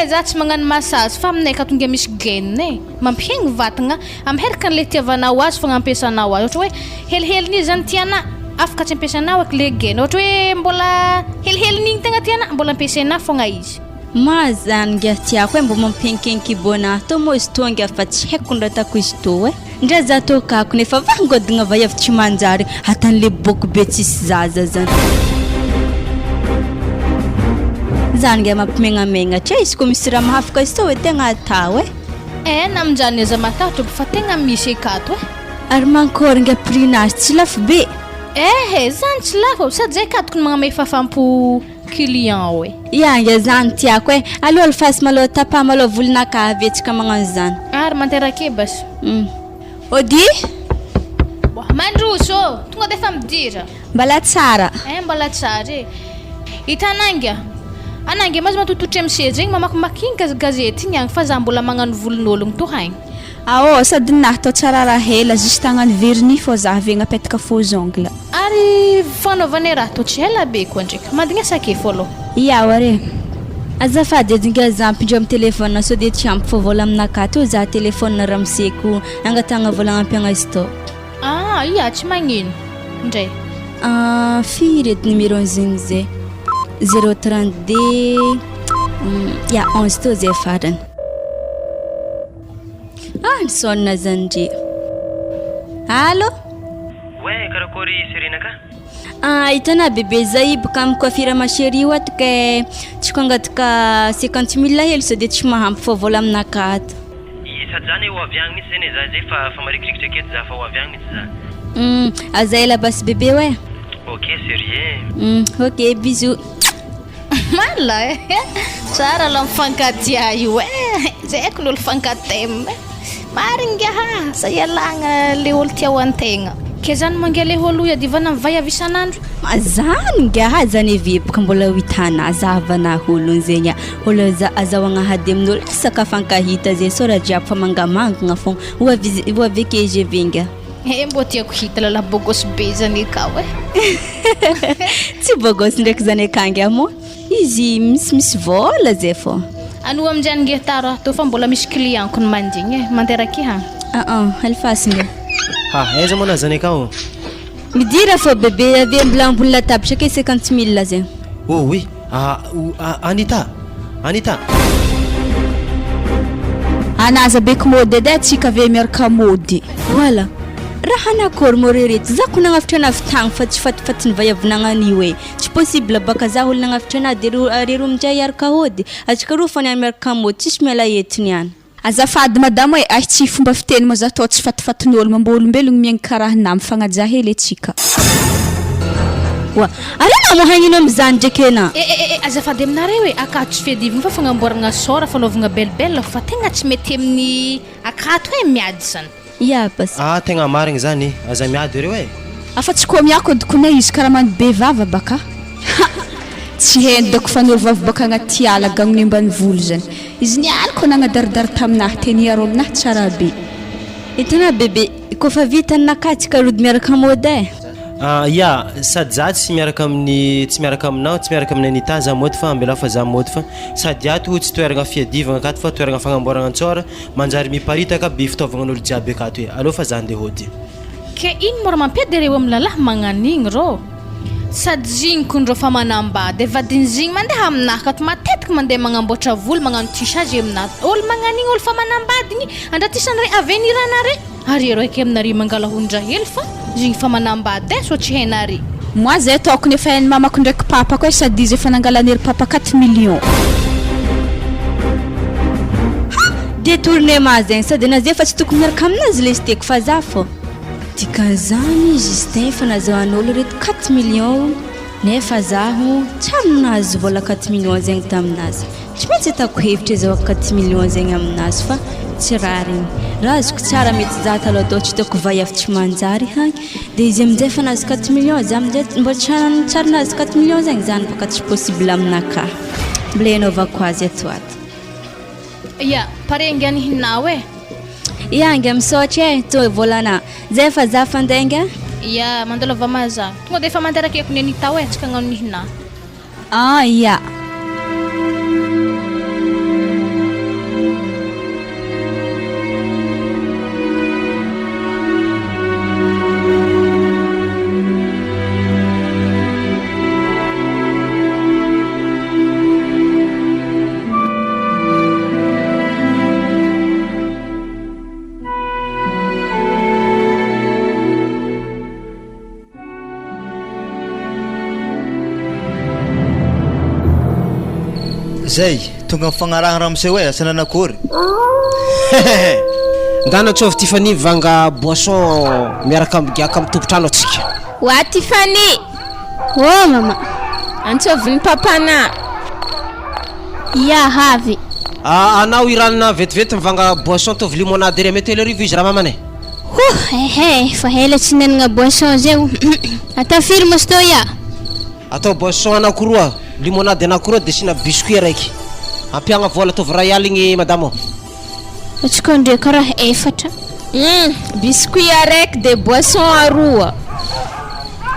za tsy magnano massage fa aminay ka tonga misy gaine mampihaigny vatagna amheraka an'le tiavanao azy fagnampiasanao azy ohatra hoe heliheliny izy zany tiana afaka tsy ampiasanao ak le gaine ohatra hoe mbola heliheliny igny tegna tiana mbola ampiasaina fogna izy mazany nga tiako mbo mampienkenky bona to mo izy to nga fa tsy haiko ndra tako izy to ndra za to kako nefa vangodagna vaiavy tsy manjary hatan'le boko be tsisy zaza zany zany nga mampimegnamegna tsy izy ko misy raha mahafaka izy to tegna atao naminjany aza matahatra fa tegna misy akato ary mankory nga prix-nazy tsy lafo be zany tsy lafo sady zay ka tokony magname fafampo client nga zany tiako aloha alfasy malo tapa malo volonaka avetsika magnano zany ary manterake basy ody mandroso tonga defa midira mbala tsara mbala tsara hitananga anange mazy matototry am'seza zegny mamakimaky gazety igny agny fa za mbola magnano volon'ologno to haigny sady nahtao tsara raha hela juste agnano vernis fô za avy apetaka faux ongle ary fanaovana raha to tsy hela be koa ndraiky mandignesake fôlo are azafady edinga zampindreo amin'ny telefône so de tsy ampy fô vola aminaka to za telefône raha miseko angatagna vola ampiagna izy to tsy magnino ndray firy edy numéro zegny zay 032 11 to zay farany nisônina zany ndre allo karakory Serena ka hitana bebe zay baka amin'ny coiffure masheri ato ka tsy kongataka 50 000 hely so de tsy mahampy fô vola aminaka ato sady zany ho avy agny mitsy zany za zay fa marikirikitra aketo za fa ho avy agny mitsy za aza ela basy bebe ok sérieux ok bisous mala tsara la mifankatia io zay ko lolo fankatema maringa sa yalagna le olo tia hoantegna ke zany mangia le olo yadivana mivaiavy isanandro zany nga zany evepaka mbola hitana zavana olon zegny olo azahoagna hady amin'olo isaka fankahita zay sora jiaby fa mangamangagna fogna ho aveke jevenga mbo tiako hita lala bogosy be zany ka tsy bogosy ndraiky zany akangy amo izy misy vola zay fô anu aminjany ngetara to fa mbola misy client ko mandigny manteraki alfasinga aiza mona zany akao midira fô bebe avy mbola ambony latabatra ke 50 000 zay oui Anita anaza beky mody edy tsika avy miaraka mody voilà raha nakory morerety za ko nagnafitra navitagna fa tsy fatifatiny vaiavinagnanio tsy possible baka za olo nagnafitra na de rero mijay araka hody atsika ro fany miaraka mody tsisy miala etiny any azafady madamo tsy fomba fiteny mo za atao tsy fatifatin'olo mambo olombelogno miaigny karaha nam fagnaja hely atsika arena mo hagnino am'zany ndraiky ena azafady aminareo akato tsy fiadivigny fa fagnamboaragna sora fanaovagna belbel fa tegna tsy mety amin'ny akato miady zany bas tegna marigny zany aza miady reo afa tsy koa miako adokona izy karaha mando be vava baka tsy hainy doko fanolo vava baka agnaty ala gagnony ambany volo zany izy nialy ko nagnadarydary taminahy teny arolonah tsara be itana bebe kofa vita nakatsika rody miaraka mody Ya sady za tsy miaraka aminao tsy miaraka amin'ny Anita za mody fa ambela fa za mody fa sady ato tsy toeragna fiadivagna akato fa toeragna fagnamboaragna antsôra manjary miparitaka be fitaovangan'olo jiaby akato hoe alô fa za andeha hody ke iny mora mampiady reo amin'ny lalahy magnan'igny rô sady zignykondrô fa manambady evadiny zigny mandeha aminahy kato matetiky mandeha magnamboatra volo magnano tisage aminahy olo magnan'igny olo fa manambadiny andratisanare aveniranare ary ero eky aminare mangalahondra hely fa zigny fa manambady so tsy hainare moi zay tokony efa hain'ny mamako ndraiky papako sady izy efa nangalan'ery papa 4 millions détournement zegny sady nazy efa tsy tokony miaraka aminazy le steko fa za fô dikan'izany Justin efa nazahoan'olo reto 4 millions nefa zaho tsy aminazy vola 4 millions zegny taminazy tsy maintsy atako hevitra izaho 4 millions zegny aminazy fa tsy raha regny raha azoko tsara mety za taloha atao tsy hitako vaiavy tsy manjary hagny dia izy amin'izay fa nazy 4 millions za amin'izay mbo tsara nazy 4 millions zegny zany baka tsy possible aminakahy mbola hanaovako azy ato ato ya pare angany hinao e iangy misaotra e to volana zay fa za fandainga ya mandalova maza tonga dia efa manteraka eko ny Anita hoe tsika agnano ny hina ya zay tonga mifagnarahana ramose hoe asana anakory ngana tsovy Tiffany vanga boisson miaraka amigaka amin'ny tompotrano atsika wa Tiffany oh mama antsoviny papana ya havy anao iranina vetivety mivanga boisson tovy limonade re mety hely arivo izy raha mamane fa hela tsy nanagna boisson zay ata firme sto ya atao boisson anakoroa limonade anakoroa dia sina biscuit raiky ampiagna vola tovy ray aligny madamo atsika ndraika raha efatra biscuit araiky de boisson aroa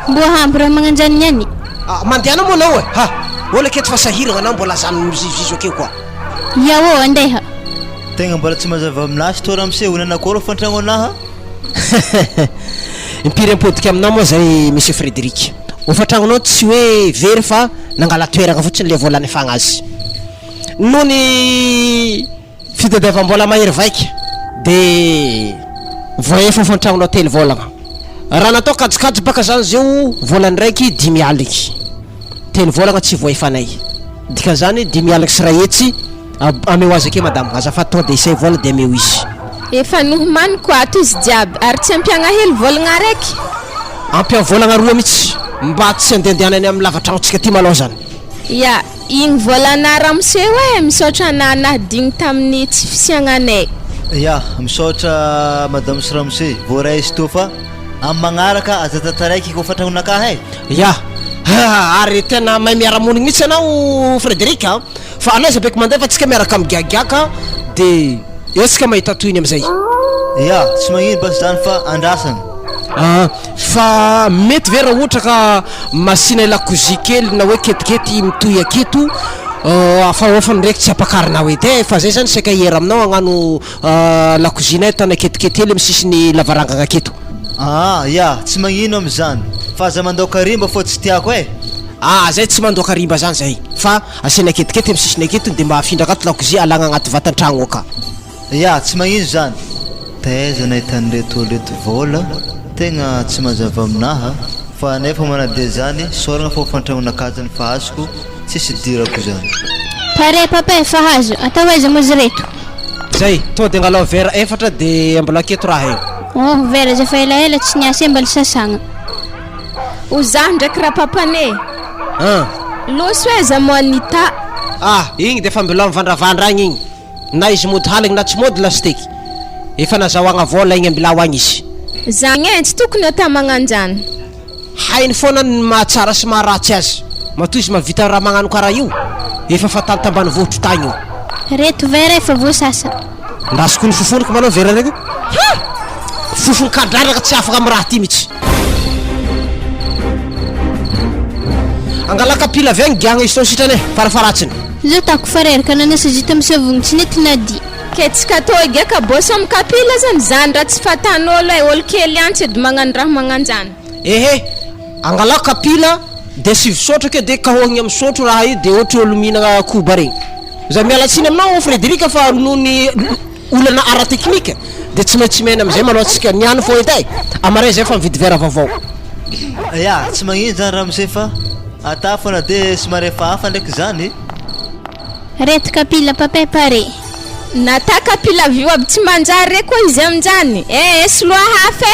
mbo hampy raha magnanjany niany mandehana moa anao e ha ola keto fa sahiragna anao mbola zany zizo akeo koa yaô andeha tegna mbola tsy mazava aminazy to ramose hony anakory fantragno anaha impiry impodika aminao moa zay monsieur Frédéric ofatragnonao tsy hoe very fa nangala toeragna fotsiny le volany fagna azy noho ny fitadiavam-bola mahery vaiky de voaefa fantragnonao telo volagna raha natao kajikajy baka zany zeo volany raiky 10 aliky telo volagna tsy voaefanay dikan'izany 10 aliky sy ray hetsy ameo azy ake madamo azafady tonga de isay vola de ameo izy efa nohomany koa ato izy jiaby ary tsy ampiagna hely volagna araiky ampia volagna roa mihitsy mba tsy andehandehanany amin'ny lavatragnotsika ty malao zany ya igny volana ramose hoe misaotra anahy digny tamin'ny tsy fisiagnanay ya misaotra madame Ramose voaray izy to fa amin'ny magnaraka azatataraika ko fantragnonakahy ya ary tena mahay miara-monigny mihitsy anao Frédéric fa anao izy beky mandeha fa tsika miaraka migiagiaka de eo tsika mahita toiny amizay ya tsy magnino bas zany fa andrasana fa mety vera ohatra ka masina lakozy kely na hoe ketikety mitoy aketo afaofany ndraiky tsy apakarina hoe te fa zay zany saika hera aminao agnano lakozinay tana ketikety hely misisiny lavarangana aketo ya tsy magnino am'zany fa za mandoka rimba fô tsy tiako e zay tsy mandoka rimba zany zay fa asina ketikety misisiny aketo de mba afindra akato lakozy alagna agnaty vatantragno aka ya tsy magnino zany taiza nahitan'reto reto vola tegna tsy mazava aminaha fa nefa manade zany soragna fô fantragnonakazany fa azoko tsisy dirako zany pare papa fa hazo atao aiza mozy reto zay to de ngalao vera efatra de mbola aketo raha io vera zay fa elaela tsy niasa mbola sasagna ozaho ndraiky raha papane loso aiza mo Anita igny de fa mbola mivandravandra agny igny na izy mody haligny na tsy mody lasteky efa nazahoagna vola igny ambilao agny izy zagny tsy tokony ata magnanjany hainy foana ny mahatsara sy maharatsy azy matoy izy mavita raha magnano karaha io efa fatany tambany vohotro tagny io reto vera efa voasasa ndasoko ny fofoniko manao vera raiky fofony kadraraka tsy afaka amin'ny raha ty mihitsy angala kapila avy agny giagna izy sitrany farafaratsiny zao tako fareraka nanasa zita misavogny tsy nety nadi ke tsy ka toy gaka boso am kapila zany zany raha tsy fatan'olo ay olo kely any tsy edy magnano raha magnanjany ehe angala kapila de sivy sotro ke de kahoagny am sotro raha io de ohatry olo mihinagna koba regny za mialatsiny aminao Frédéric fa nony olana ara technique de tsy maintsy mena amizay manao atsika niany fo edy amaray zay fa mividy vera vaovao ya tsy magnino zany raha misy fa ata fona de somary efa hafa ndraiky zany rety kapila papay pare nata kapila vio aby tsy manjary re koa izy aminjany soloa hafa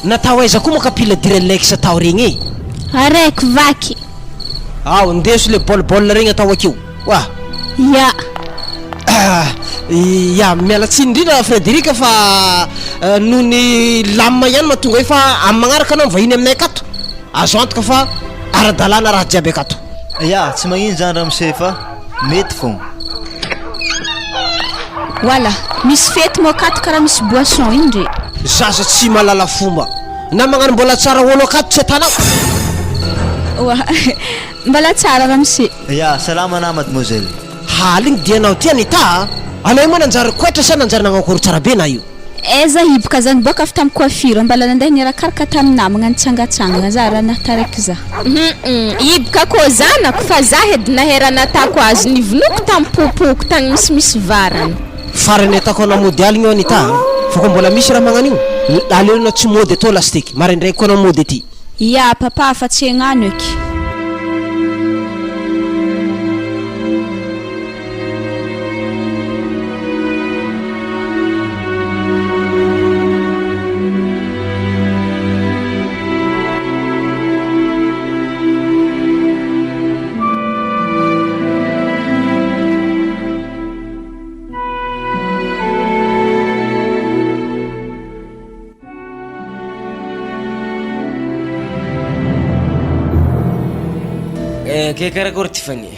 natao aiza koa moa kapila direlex atao regny araiky vaky ao ndeso le bol regny atao akeo wa ya mialatsiny indrindra Frédéric fa nony lamma ihany mahatonga hoe fa amin'ny magnaraka anao mivahiny aminay akato azo antoka fa ara-dalàna raha jiaby akato ya tsy magnino zany raha misy fa mety fogna Voilà, misy fety mo akato karaha misy boisson indre zaza tsy malala fomba na magnano mbola tsara olo akato tsy atanao mbala tsara raha misy ya salama na mademoiselle haligny dianao ty anita anao moa nanjary koetra sa nanjary nagnakory tsara be na io za hibaka zany boka avy tamin'ny coiffure mbala nandeha niarakaraka taminah magnano tsangatsangana za raha nataraiky za hibaka koa zanako fa za edy naheranatako azy nivonoko tampopoko tagny misimisy varany farany atako anao mody aligny io anita fa koa mbola misy raha magnano io aleonao tsy mody atao lastiky maraindraiky koa anao mody aty ya papa fa tsy hagnano eky ke karakory ty Fagnia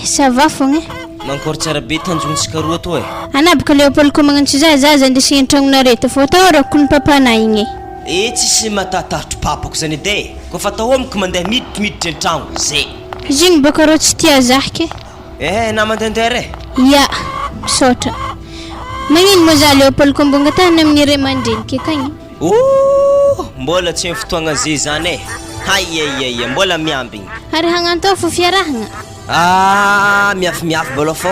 ça va fogna mankory tsara be tanjontsika roa to anabaka Léopold ko magnano tsy za andesigny an-tragnonareta fô atahorako ny papana igny tsisy matatarotro papako zany edy ko fa tahomiko mandeha miditry an-tragno zay izy igny baka rô tsy tia zah ke na mandehandeha ya misaotra magnino mo za Léopold ko mbonga tany amin'ny ray aman-dreny ke kagny mbola tsy fotoagna zay zany Aïe, mbola miambigny ary hagnantao fo fiarahagna miafy bolo fo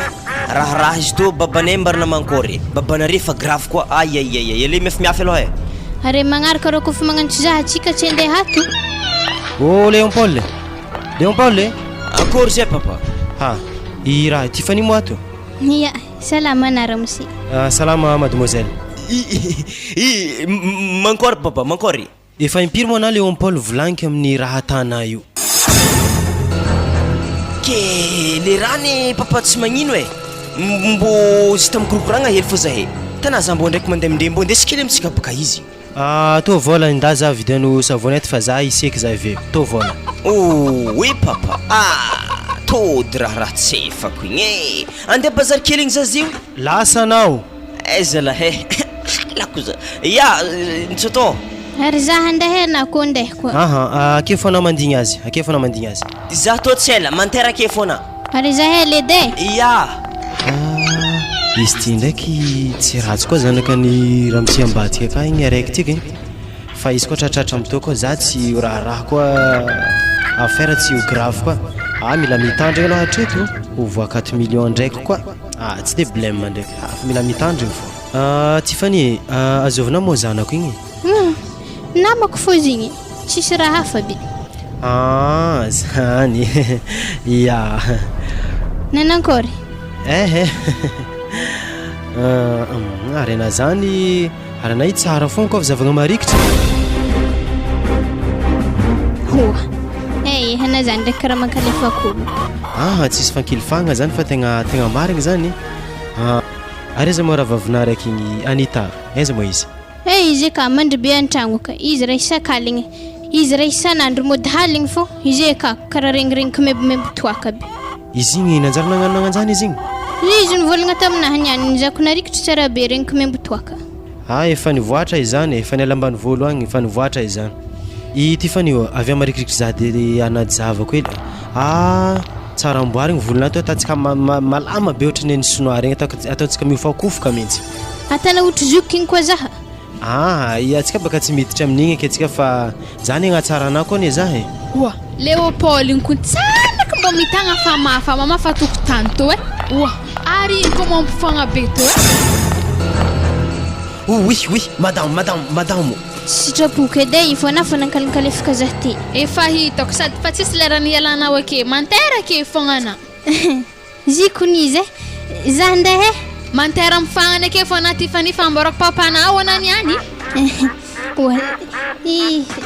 raha izy to babanay mbarina mankory babanare fa grave koa aïe ele miafy aloha ary magnaraka rô kofa magnano tsy za atsika tsy andeha hato Léon Paul akory zay papa i raha ty Fagnia mo ato ya salama anara mosi salama mademoiselle mankory papa mankory efa impiry moa na Léon Paul volaniko amin'ny raha tana io ke le rany papa tsy magnino mbo zita mikorokoragna hely fo zahay tana za mbo ndraiky mandeha mindre mbo ndesikely amitsika baka izy to vola nda za vidano savonety fa za iseky za iveko to vola oui papa tody raha tsefako igny andeha bazary kely igny za zio lasa anao zalahe lakoza ya ntsotô ary za handeha na ko ndeha koa ake fona mandigny azy za to tsy ela mantera ake fona ary za hely edy ya izy ty ndraiky tsy ratsy koa zanaka ny ramotsia ambadika ka igny araiky tiky fa izy koa tratratra amito koa za tsy raha koa affaire tsy ho grave koa mila mitandry aloha hatreto ovo 4 millions ndraiky koa tsy de blème ndraiky fa mila mitandry fo ty Fagnia azovina moa zanako igny namako fo zigny tsisy raha hafa be zany ya nanankory arena zany aranay tsara fogna koa zavagna marikitra hana zany ndraiky karaha mankalefakolo tsisy fankilifagna zany fa tegna marigny zany ary za moa raha vavina raiky igny Anita aiza moa izy izy ka mandry be an-tragno ka izy raha isakaligny izy raha isan'andro mody haligny fo izy ka karaha regniregny kamebomebo toaka be izy igny nanjary nagnanonanjany izy igny izy nivolagna taminaha niany nizako narikitry tsara be regny kamembo toaka efa nivoatra izany efa niala ambany volo agny efa nivoatra izany Ity fanio avy amarikrikry za de anaty zavako ely. Tsara amboarigny volona ato ataontsika malama be ohatrany ny sinoa regny ataontsika miofakofoka mihitsy. Atana otrozoko igny koa zaha. Atsika baka tsy miditra amin'igny ake atsika fa zany agnatsara anao koa ne zahe. Oa, Léopold igny koa tsanaka mba mitagna fa mamafa tokotany to Oa, ary igny koa mampifagna be to Oui, madame. Sitrapoka edy ifo na fanankalinkalefaka zah ty. Efa hitako sady fa tsisy lera ny ialanao ake mantera ake fognana. Zikonize zah ndehe mantera mifagnana ake fo anaty fanifamborako papanao anany any.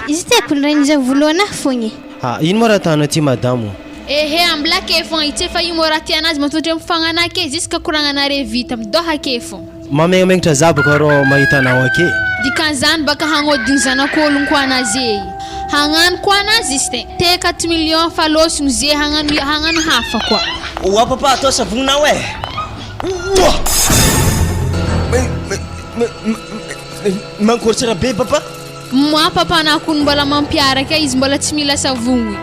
Izy teko nireny za volohana fogny. Ino moa raha tanao ty madamo? Ehe amblake fogna itsy efa ino raha tianazy matotry mifagnana ake ziska koragnanare vita midoha ake fo. Mamengamengatra za baka rô mahita anao ake. Dikan'izany baka hagnodigny zanak'ologno koa anazy hagnano koa anazy izy te 4 millions fa losiny ze hagnano hafa koa. Oa papa atao savogninao mankory tsara be papa. Moi papa nakony mbola mampiaraka izy mbola tsy mila savogny.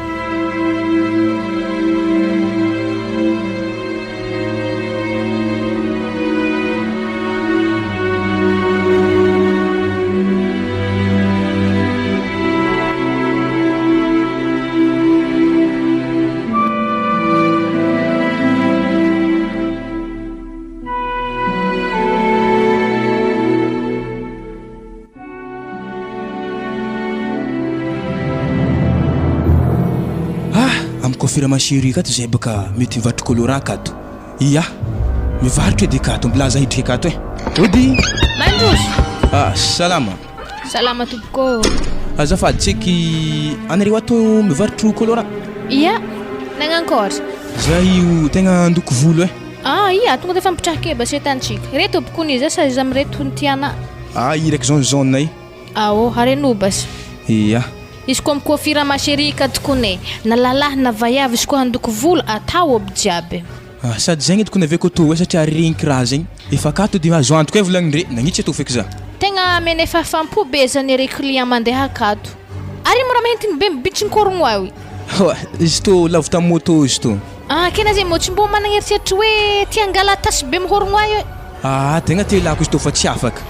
Firma chérie kato zay baka mety mivarotro colorant kato. Iya, mivarotro edy kato mbola za hidriky kato Ody. Mandroso. Salama. Salama tompoko. Azafady tseky anareo ato mivarotro colorant? Iya, nagnankôry. Za io tegna andoko volo Iya, tonga de fampitrahake ba setantsika. Reto tompokony za sa izy amreto ny tiana. I raiky jaune ay. Hareno bas. Iya. Izy koa mikôfira ma chérie katkone na lalahy na vaiavy izy koa handoko volo atao aby jiaby. Sady zegny ediko naveko to satria regniky raha zegny efa kato de azo antoko volagnin-dre nagnitsy ato feky za. Tegna mena efa fampo be zany re client mandeha akato. Ary mora mahentiny be mibitsin-korogno awy. Izy to lavo tamin'ny moto izy to. Kena zay moa tsy mbo managneritseritry hoe tia angala tasy be mihorogno ayo. Tegna te ilako izy to fa tsy afaka.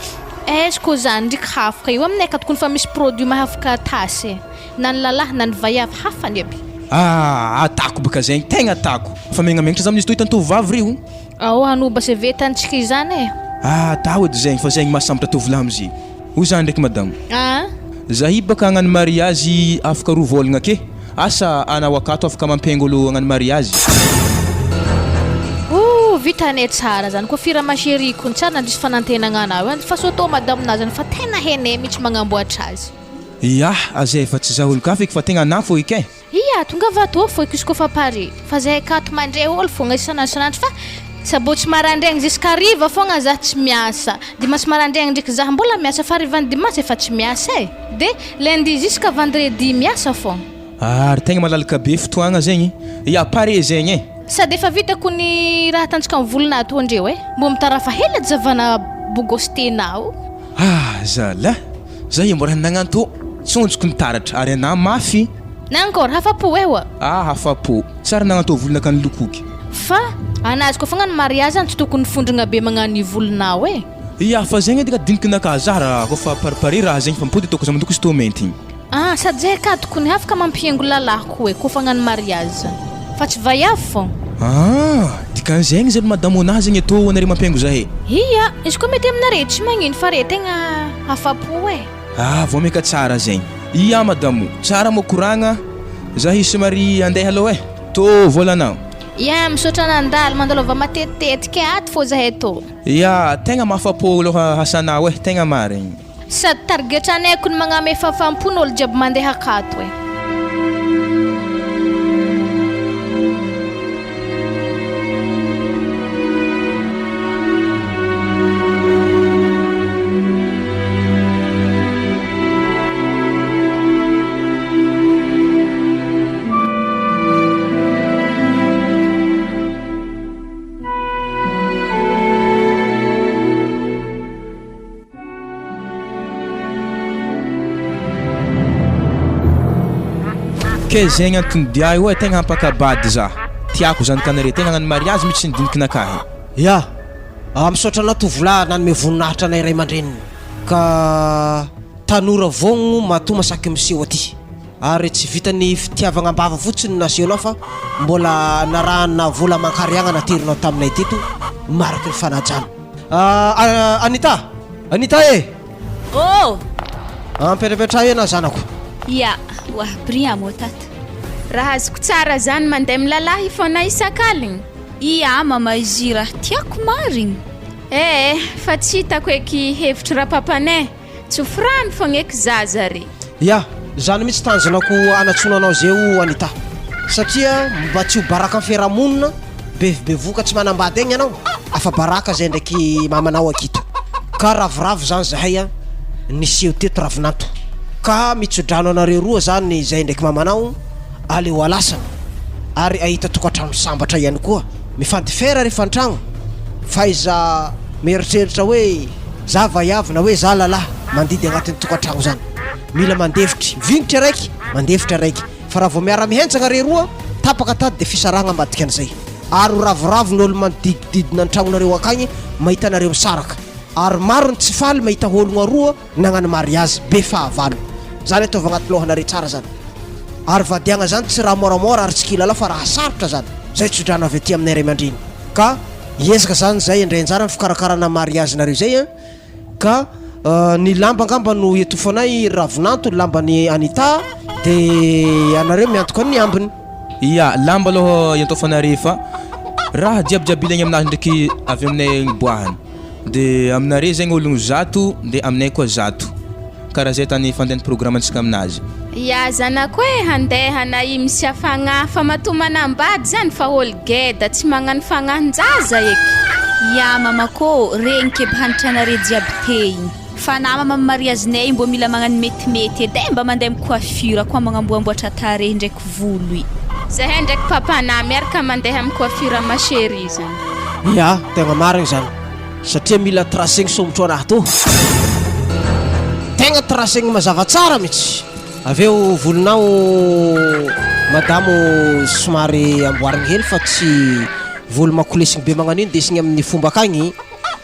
Izy koa zany ndriky hafaka io aminay akato fa misy produit mahafaka tasy na ny lalahy na ny vaiavy hafany aby. Atako baka zegny tegna atako fa megnamengotra za amin'izy to hitan'ny tovovavy rio. Hanoba se vetantsika izany tao edy zegny fa zegny mahasambatra tovolahy am'izy. Hoy zany ndraiky madamo. Zahi baka hagnano mariage afaka 2 vôlagna ake. Asa anao akato afaka mampiaingolo hagnano mariage. Vitanay tsara zany koa firama chérie kon tsara nandrisy fanantenagna anao fa soto madame na zany fa tena henay mihitsy magnamboatra azy. Iya, azay fa tsy zaholo ka feky fa tegna nafo ike. Iya, tonga vato foiky izy koa fa pare. Fa zahay akato mandray olo fogna isanandro fa sabotsy marandraigny ziska riva fogna za tsy miasa. Dimanche marandraigny ndraiky za mbola miasa fa rivany dimanche efa tsy miasa De lundi ziska vendredi miasa fogna. Ary tegna malalaka be fotoagna zegny. Iya, pare zegny Sady efa vitako ny raha tantsika amin'ny volona ato andreo mbo mitarafa hela zavana bogostenao. Zala. Za mbola nagnanto. Tsonjoko ny taratra ary ana mafy. Na encore hafapo hafapo. Tsara nagnanto volona kan lokoky. Fa anazy koa fogna ny mariage tsy tokony fondrogna be magnano volonao Iya, fa zegny edika dinikinaka zara koa fa paripari raha zegny fa mipody toko za mandoko stomenty. Sady zay ka tokony afaka mampiaingo lalahy koa koa fagnano mariage. Fa tsy vaiavy fogna. Dikan'zegny zay madamo nazy zegny atao anare mampiaingo zahay. Iya, izy koa mety aminare tsy magnino fa re tegna hafapo vao meka tsara zegny. Iya madamo, tsara mo koragna. Za hisy mari andeha aloha to volanao. Iya, misotra nandalo mandalova matetitetika ato fô zahay to. Iya, tegna mafapo aloha hasanao tegna marigny. Sady targetranay kony magname fafampon'olo jiaby mandeha akato ke zegny antony dia io tegna hampakabady za tiako zanakanare tegna hagnano mariage mitsy nidiniky nakahy ya misaotra anao tovolahy nanome voninahitra anay ray aman-dreniny ka tanora vogno mato masaky miseho aty ary tsy vitany fitiavagna ambava fotsiny nasehonao fa mbola narahana vola mankariagna naterinao taminay teto mariky ny fanajana Anita e mipetrapetra ena zanako ya wa bria mo tata raha azoko tsara zany mandeha milalahy foana isakaligny ia mama izy raha tiako marigny fa tsy hitako eky hevitry raha-papanay tsy ofrany fogna eky zaza re ya zany mitsy tanjonako anatsonanao zeo Anita satria mba tsy ho baraka amin'ny fiarahamonina bevoka tsy manambady egny anao afa baraka zay ndraiky mamanao akito ka ravoravo zany zahay niseho teto ravinanto ka mitsodrano anareo roa zany zay ndraiky mamanao aleo alasana ary ahita tokatrano sambatra ihany koa mifantifera rehefa antragno fa iza mieritreritra hoe za vaiavina hoe za lalahy mandidy agnatin'ny tokatragno zany mila mandefitry vignitra raiky mandefitra raiky fa raha vao miara-mihentsagna re roa tapaka tady de fisaragna ambadika an'izay ary ravoravo ny olo manodidididina an-tragnonareo akagny mahita anareo misaraka ary maro ny tsy faly mahita ologna roa nagnano mariage be fahavalo zany ataova agnaty lohanare tsara zany ary vadiagna zany tsy raha moramora ary tsy kilala fa raha sarotra zany zay tsodrano avy aty aminay ray aman-dreny ka iezaka zany zay indray-anjara ny fikarakarana mariage nareo zay ka ny lamba angamba no etofanay ravinanto lambany Anita de anareo miantoka ny ambiny ya lamba aloha iantofanare fa raha jiabijiaby ilaigny aminazy ndraiky avy aminay boahany de aminare zegny ologno zato de aminay koa zato karaha zay tany fandehany programmantsika aminazy ya zanako handeha na i misy afagna fa matomanambady zany fa olo geda tsy magnano fagnahinjaza eky ya mamako regny ke hanitranare jiaby tegny fa na mama mariazinay mbo mila magnano metimety edy mba mandeha coiffure koa magnamboamboatra tarehy ndraiky volo i zahay ndraiky papana miaraka mandeha amin'ny coiffure ma chérie zany ya tegna marigny zany satria mila tracegny sombotro anahy to tegna tracegny mazava tsara mitsy aveo volonao madamo somary amboarigny hely fa tsy volo makolesigny be magnano iny designy amin'ny fomba akagny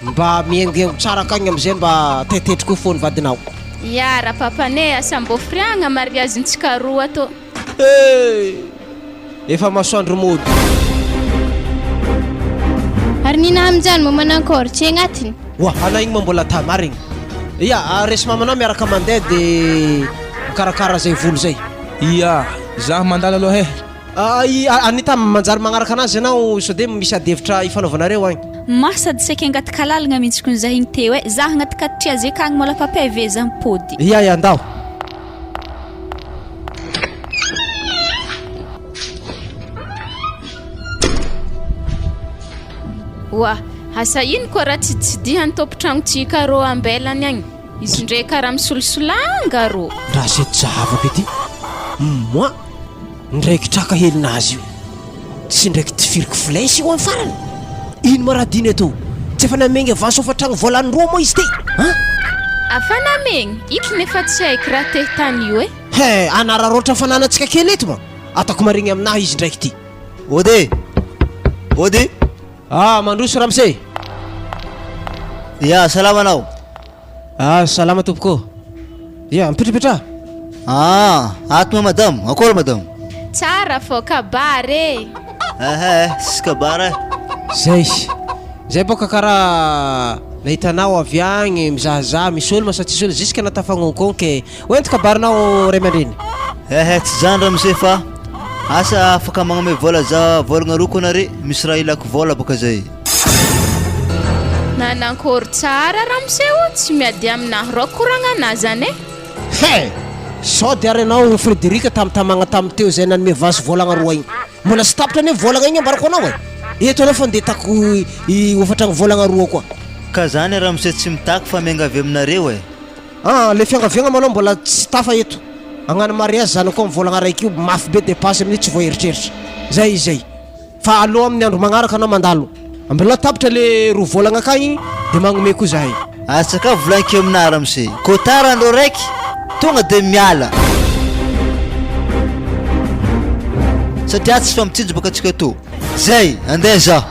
mba miengiengo tsara akagny amizay mba tetetry koa fony vadinao ya raha papanay asambofriagna mariazintsika roa to efa masoandro mody ary nina aminjany momanankôry tsy agnatiny wa ana igny mambola tamarigny ya resy mamanao miaraka mandeha de karakara zay volo zay ya za mandala aloha Anita manjary magnaraka anazy anao sode misy adevitra ifanaovanareo agny masady saky angaty kalalagna mihitsy kon za igny teo za agnaty katria zay kagny mola papay za mipody ya andao wa asa ino koa raha tsidihan tompotragno tsika ro ambelany agny izy ndray karaha misolosolanga ro raha zay javako ety moi ndraiky traka helinazy io tsy ndraiky tifiriky flesy io amin'ny farany ino ma raha diny ato tsy efa namegny avance ofatragno voalany roa moa izy ty afa namegny ito nefa tsy haiko raha te tany io anararoatra ny fananatsika kely eto ma atako marigny aminahy izy ndraiky ty ody mandroso ramse ya salama anao salama tompoko ya mipetrapetra ato madame akory madame tsara fô kabary sy kabary zay boka karaha nahitanao avy agny mizahazaha misy olo masa tsisy olo jusque natafagnonkono ke oenty kabarinao ray aman-dreny tsy zany raha mise fa asa afaka magname vola za volagna roko anare misy raha ilako vola boka zay nanankory tsara raha miseho tsy miady aminahy ro koragnanahy zany sao de ary anao Frédéric tamtamagna tamy teo zay nanome vasy volagna roa igny mbola sy tapitra ane volagna igny ambarako anao eto anao fa ndeha tako ofatragno volagna roa koa ka zany raha mise tsy mitako fa miangavy aminareo le fiangaviagna malao mbola tsy tafa eto agnano mariage zany koa mivolagna raiky io mafy be dépense amin'io tsy voaeritreritra zay fa aloha amin'ny andro magnaraka anao mandalo ambela tapitra le roa volagna akagny de magnome koa zahay atsaka volagniko aminahy raha mise kotara andro raiky tonga de miala satria tsy famitsinjo baka atsika to. Zay, andeha za.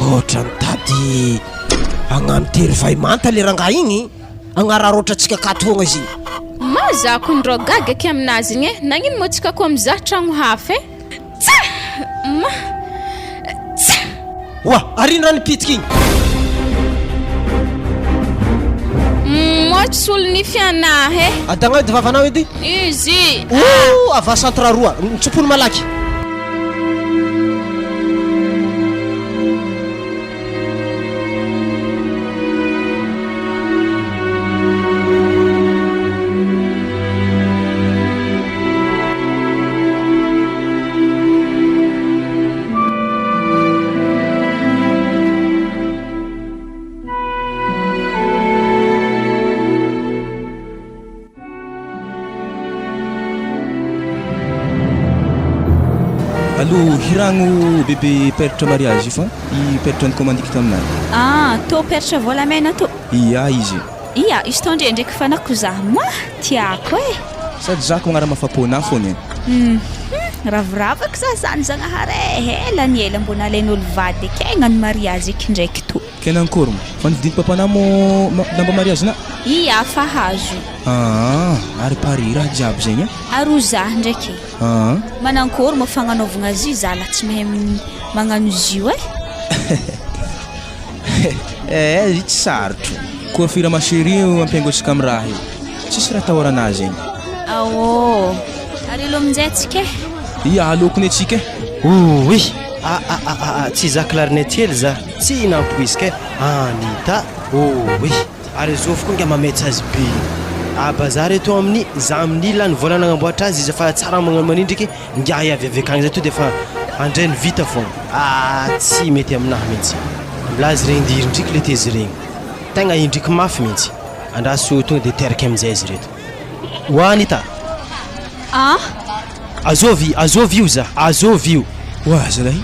Ohatra mitady agnano tery vai manta le rangahy igny agnararoatra atsika akato fogna izy. mazako ndro gaga ke aminazy igny e nagnino mo tsika ko mizaha tragno hafa e wa arindrany pitiky igny motsy solony fianahy e adagna edy vavanao edy izy ava centre roa mitsopony malaky. Allo hiragno bébé pertra mariage fa I pertra ny commandiki taminay. To pertra volamena to. Ia izy. Ia, izy to ndraiky fanako za. Moi, tiako e. Sady zako magnara mafapona fony. Raviravaka za zany zagnahary ela ny ela mbona alain'olo vady ke hagnano mariage eky ndraiky to. Kena ankôry mo? Fa nividiany papana mo lamba mariage na? Ia, fa hazo. Ary pari raha jiaby zegny. Aro za ndraiky. Manankory mo fagnanaovagna azy zala tsy mahay magnano izy io e. Ity sarotro. Koa fira mashery ampiangotsika amin'ny raha io. Tsisy raha tahorana zegny. Ary alo aminjay atsika. Ia, alokony atsika. Oui. Tsy za clarinette hely za. Tsy nampoizika e. Anita. Oui. Ary zofiko nga mametsy azy be. Bazary eto amin'ny za amin'ny lany vola nagnamboatra azy izy fa tsara magnano manindriky ngia iavy avekagny zay to de fa andrainy vita fogna. Tsy mety aminahy mihitsy. Blazy regny dirindriky le tezy regny. Tegna indriky mafy mihitsy. Andraso tonga de teraka amin'izay izy reto. Anita. Azovy io za. Azovy io. Wa zalahy.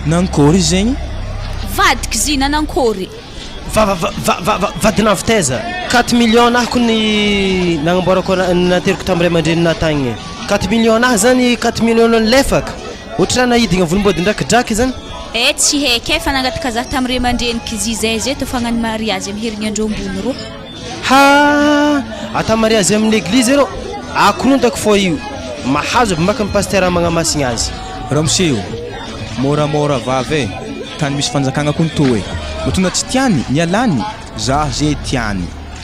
Nankôry zegny? Vadiky zina nankôry. Vadinavy teza 4 millions ahako ny nagnamboarako nateriko tamin'ny ray aman-dreny natagny 4 millions ah zany 4 millions lefaka ohatrana nahidigna volombody ndrakidraky zany tsy haika fa nangataka za tamin'ny ray aman-dreniky izy zay to fagnano mariage amin'ny herignandro ambony ro. Ata mariage amin'ny église ro akonontako fo io mahazo maka pasteur magnamasina azy. Ramseo moramora vave tany misy fanjakagna konto e. Matuna tsy tiany nialany za zay tiany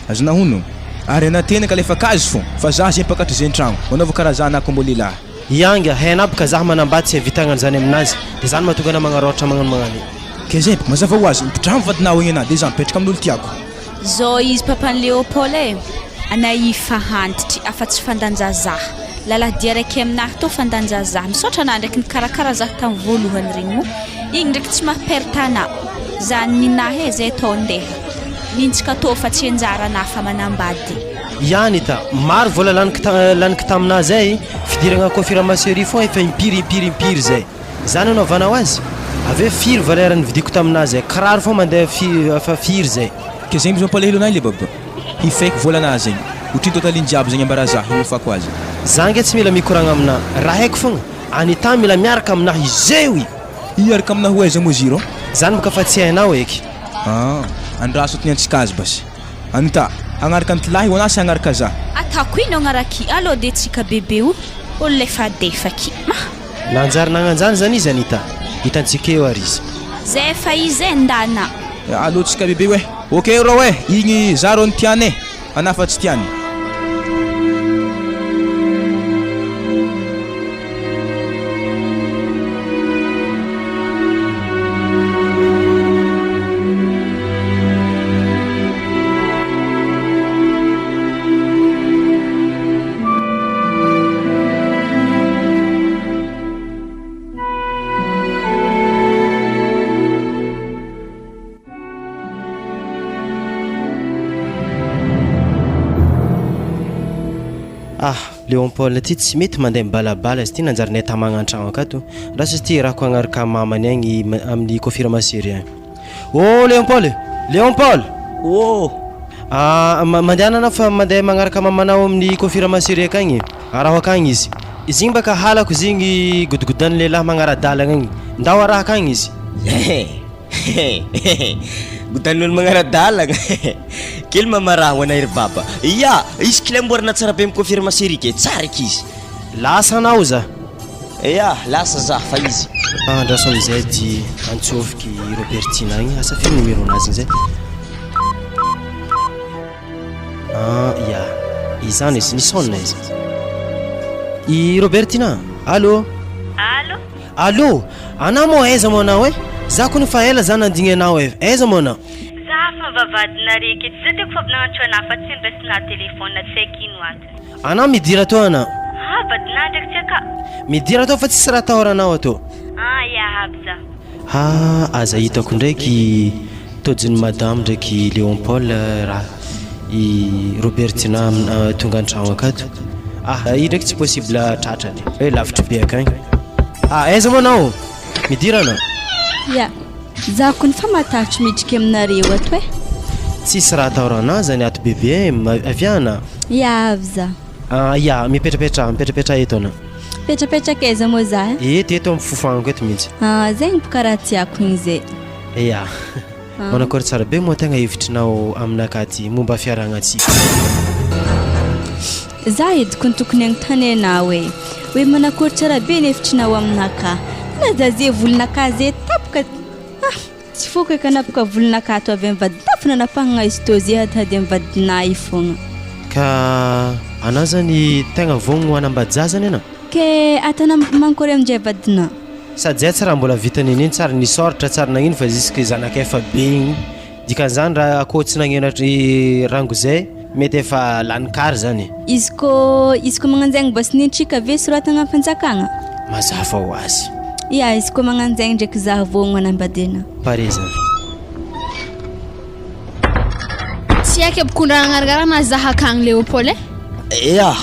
azona hono ary anatena ka lefa kazo fo fa za zay pakatry zay tragno manaova karazana akombolila ianga henabaka za manambatsy vitagna zany aminazy de zany matonga na magnarotra magnano magnani ke zay mazava hoazy mpitramo vadinao igny ana de za mipetraka amin'olo tiako zo izy papany Léopold e anaifa hantitry afa-tsy fandanjazaha laladia raiky aminahy to fandanjazaha misaotra ana ndraiky nikarakara za tamin'ny voalohany regny mo igny ndraiky tsy mapertana za ninahy zay to ndeha nintsika to fa tsy anjara na fa manambady Anita maro vola lanika taminah zay fidiragna confirmation fo efa impiry zay zany anaovanao azy aveo firy valeur ny vidiko taminah zay kiraro fo mandeha fa firy zay ke zegny besoin palehilonay le baba hifaiky volana zegny otriny totaliny jiaby zegny ambaraza hinofako azy zange tsy mila mikoragna aminah raha haiko fogna Anita mila miaraka aminah izewi iaraka aminah ho aiza mo ziro zany boka fa tsy hainao eky andraso tiny antsika azy basy Anita agnaraka antilahy ho anasy agnaraka za atako ino agnaraki alo de tsika bebe io olo lefa defaky nanjary nagnanjany zany izy Anita hitantsika eo ary izy zay fa izy ndana alo tsika bebe we ok ro we igny za ro ntiane anafa tsy tiany Léopold ty tsy mety mandeha mibalabala izy ty nanjarinay tamagna an-tragno akato raha sy ty rahako agnaraka mamany agny amin'ny confirmation agny. Léopold Mandehanana fa mandeha magnaraka mamanao amin'ny confirmation reka agny raha akagny izy igny baka halako zigny godogodany lehilahy magnaradalagna agny ndao raha akagny izy godan'olo magnaradalagna kely mamaraha ho anay ry baba ya izy kila mborana tsara be miconfirmation rika tsara eky izy lasa anao za ya lasa za fa izy andraso amizay di antsofiky Robertina agny asa fi numéro anazy zay ya izany izy ny sonna izy i Robertina allo allo ana mo aiza mo anao za kony fa ela za nandigny anao aiza mo anao za fa vavadina reky za teko fa vinagnatro ana fa tsy ndrasina telefona tsaiky ino ato ana midira to ana vadina ndraiky tsaka midira to fa tsisy raha tahoranao ato ya aby za aza hitako ndraiky tojiny madame ndraiky Léon Paul raha i Robertina tonga an-tragno akato i ndraiky tsy possible tratrany hoe lavitry be akagny aiza mo anao midira anao ya za kony fa matarotry midriky aminareo ato tsisy raha taorana zany ato bebe aviana ya avy za ya mipetrapetra eto ana petrapetraka aiza mo za eto amin'ny fofanako eto mihitsy zegny boka raha tiako igny zay ya manakory tsara be moa tegna hevitrinao aminakaty momba fiaragnatsika za ediko ny tokony agnontany hoe manakory tsara be ny hevitrinao aminaka na za zay volonaka zay tapaka tsy foko eka napaka volonaka ato avy amin'ny vadinafina napahagna izy to zay atady amin'ny vadina io fogna ka ana zany tegna vogno anambajazany ana ke atana mankory amin'izay vadina sady zay tsy raha mbola vitany ininy tsara nisoratra tsara nagnino fa jusque zanaka efa be igny dikan'izany raha akô tsy nagnenatry rango zay mety efa lanikary zany izy ko magnanjaigny basinitsika ve soratagna fanjakagna mazafa ho azy ya izy ko magnanjaigny ndraiky za vogno anambadena pare zany tsy aiky abokondra nagnaragarana zaha akagny Léopold ya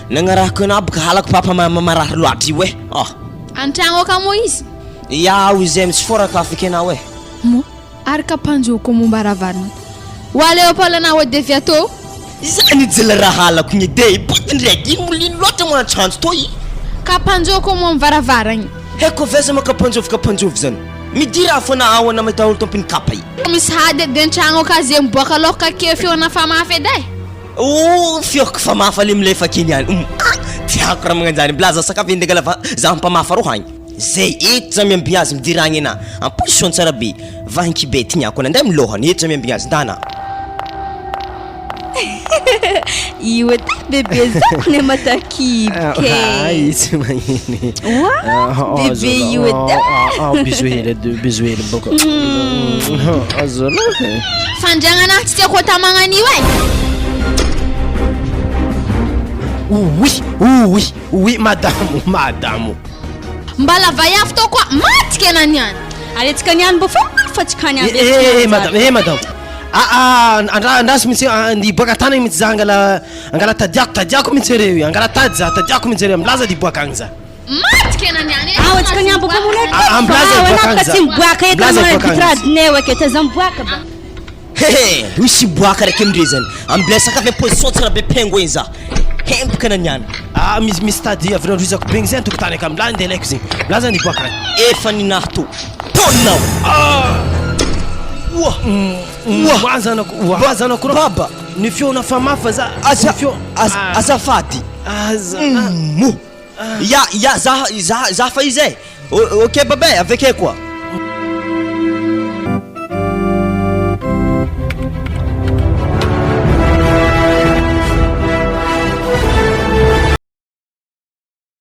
nagnarahako ana boka halako papa mamarary loatra io an-tragno aka mo izy ya izay misy foraka afaka anao mo araka panjoko momba ravarina wa Léopold na ho deviato zany jela raha halako ny de boty ndraiky ino molino loatra mo antranjo toy ka panjoko mo mivaravaragny heko veza makapanjovy zany midira fona awana mahita olo tompiny kapa i misy hady de an-tragno aka zay miboaka lohaka ke fiona famafy edy fioko famafa le milefa keny any tiako raha magnanjany blaza sakafo indegala za mpamafa ro hagny zay eto za miambiazy midiragny ana en position tsara be vahinky be tignako ana nday milohany eto za miambiazy ndana io ta bebe zako ne matakibke tsy magniny bebe io ta biso hely boka azola fandragnana tsy tiako tamagnan'io oui madamo mbala vaiafy tao koa matika anany any aletsika niany mbo fa tsy kany madame andrasy mihitsy niboaka tany mihitsy za angala tadiako mihitsy reo angala tadiako mihitsy reo amlaza di boaka agny za matika anany any atsika niany boka amlaza tsy miboaka eto amradineo ake taza miboaka ba wisy boaka raiky amindre zany ambila sakafo e position tsara be pengoin za hempaka ananiany misy tady avinandroizako begny zay antokotany aka amilany de laiko zegny milaza niboaka agny efa ninahy to tonao zanako baba ny fiona famafa za azafady ya za fa izy ok babe aveke koa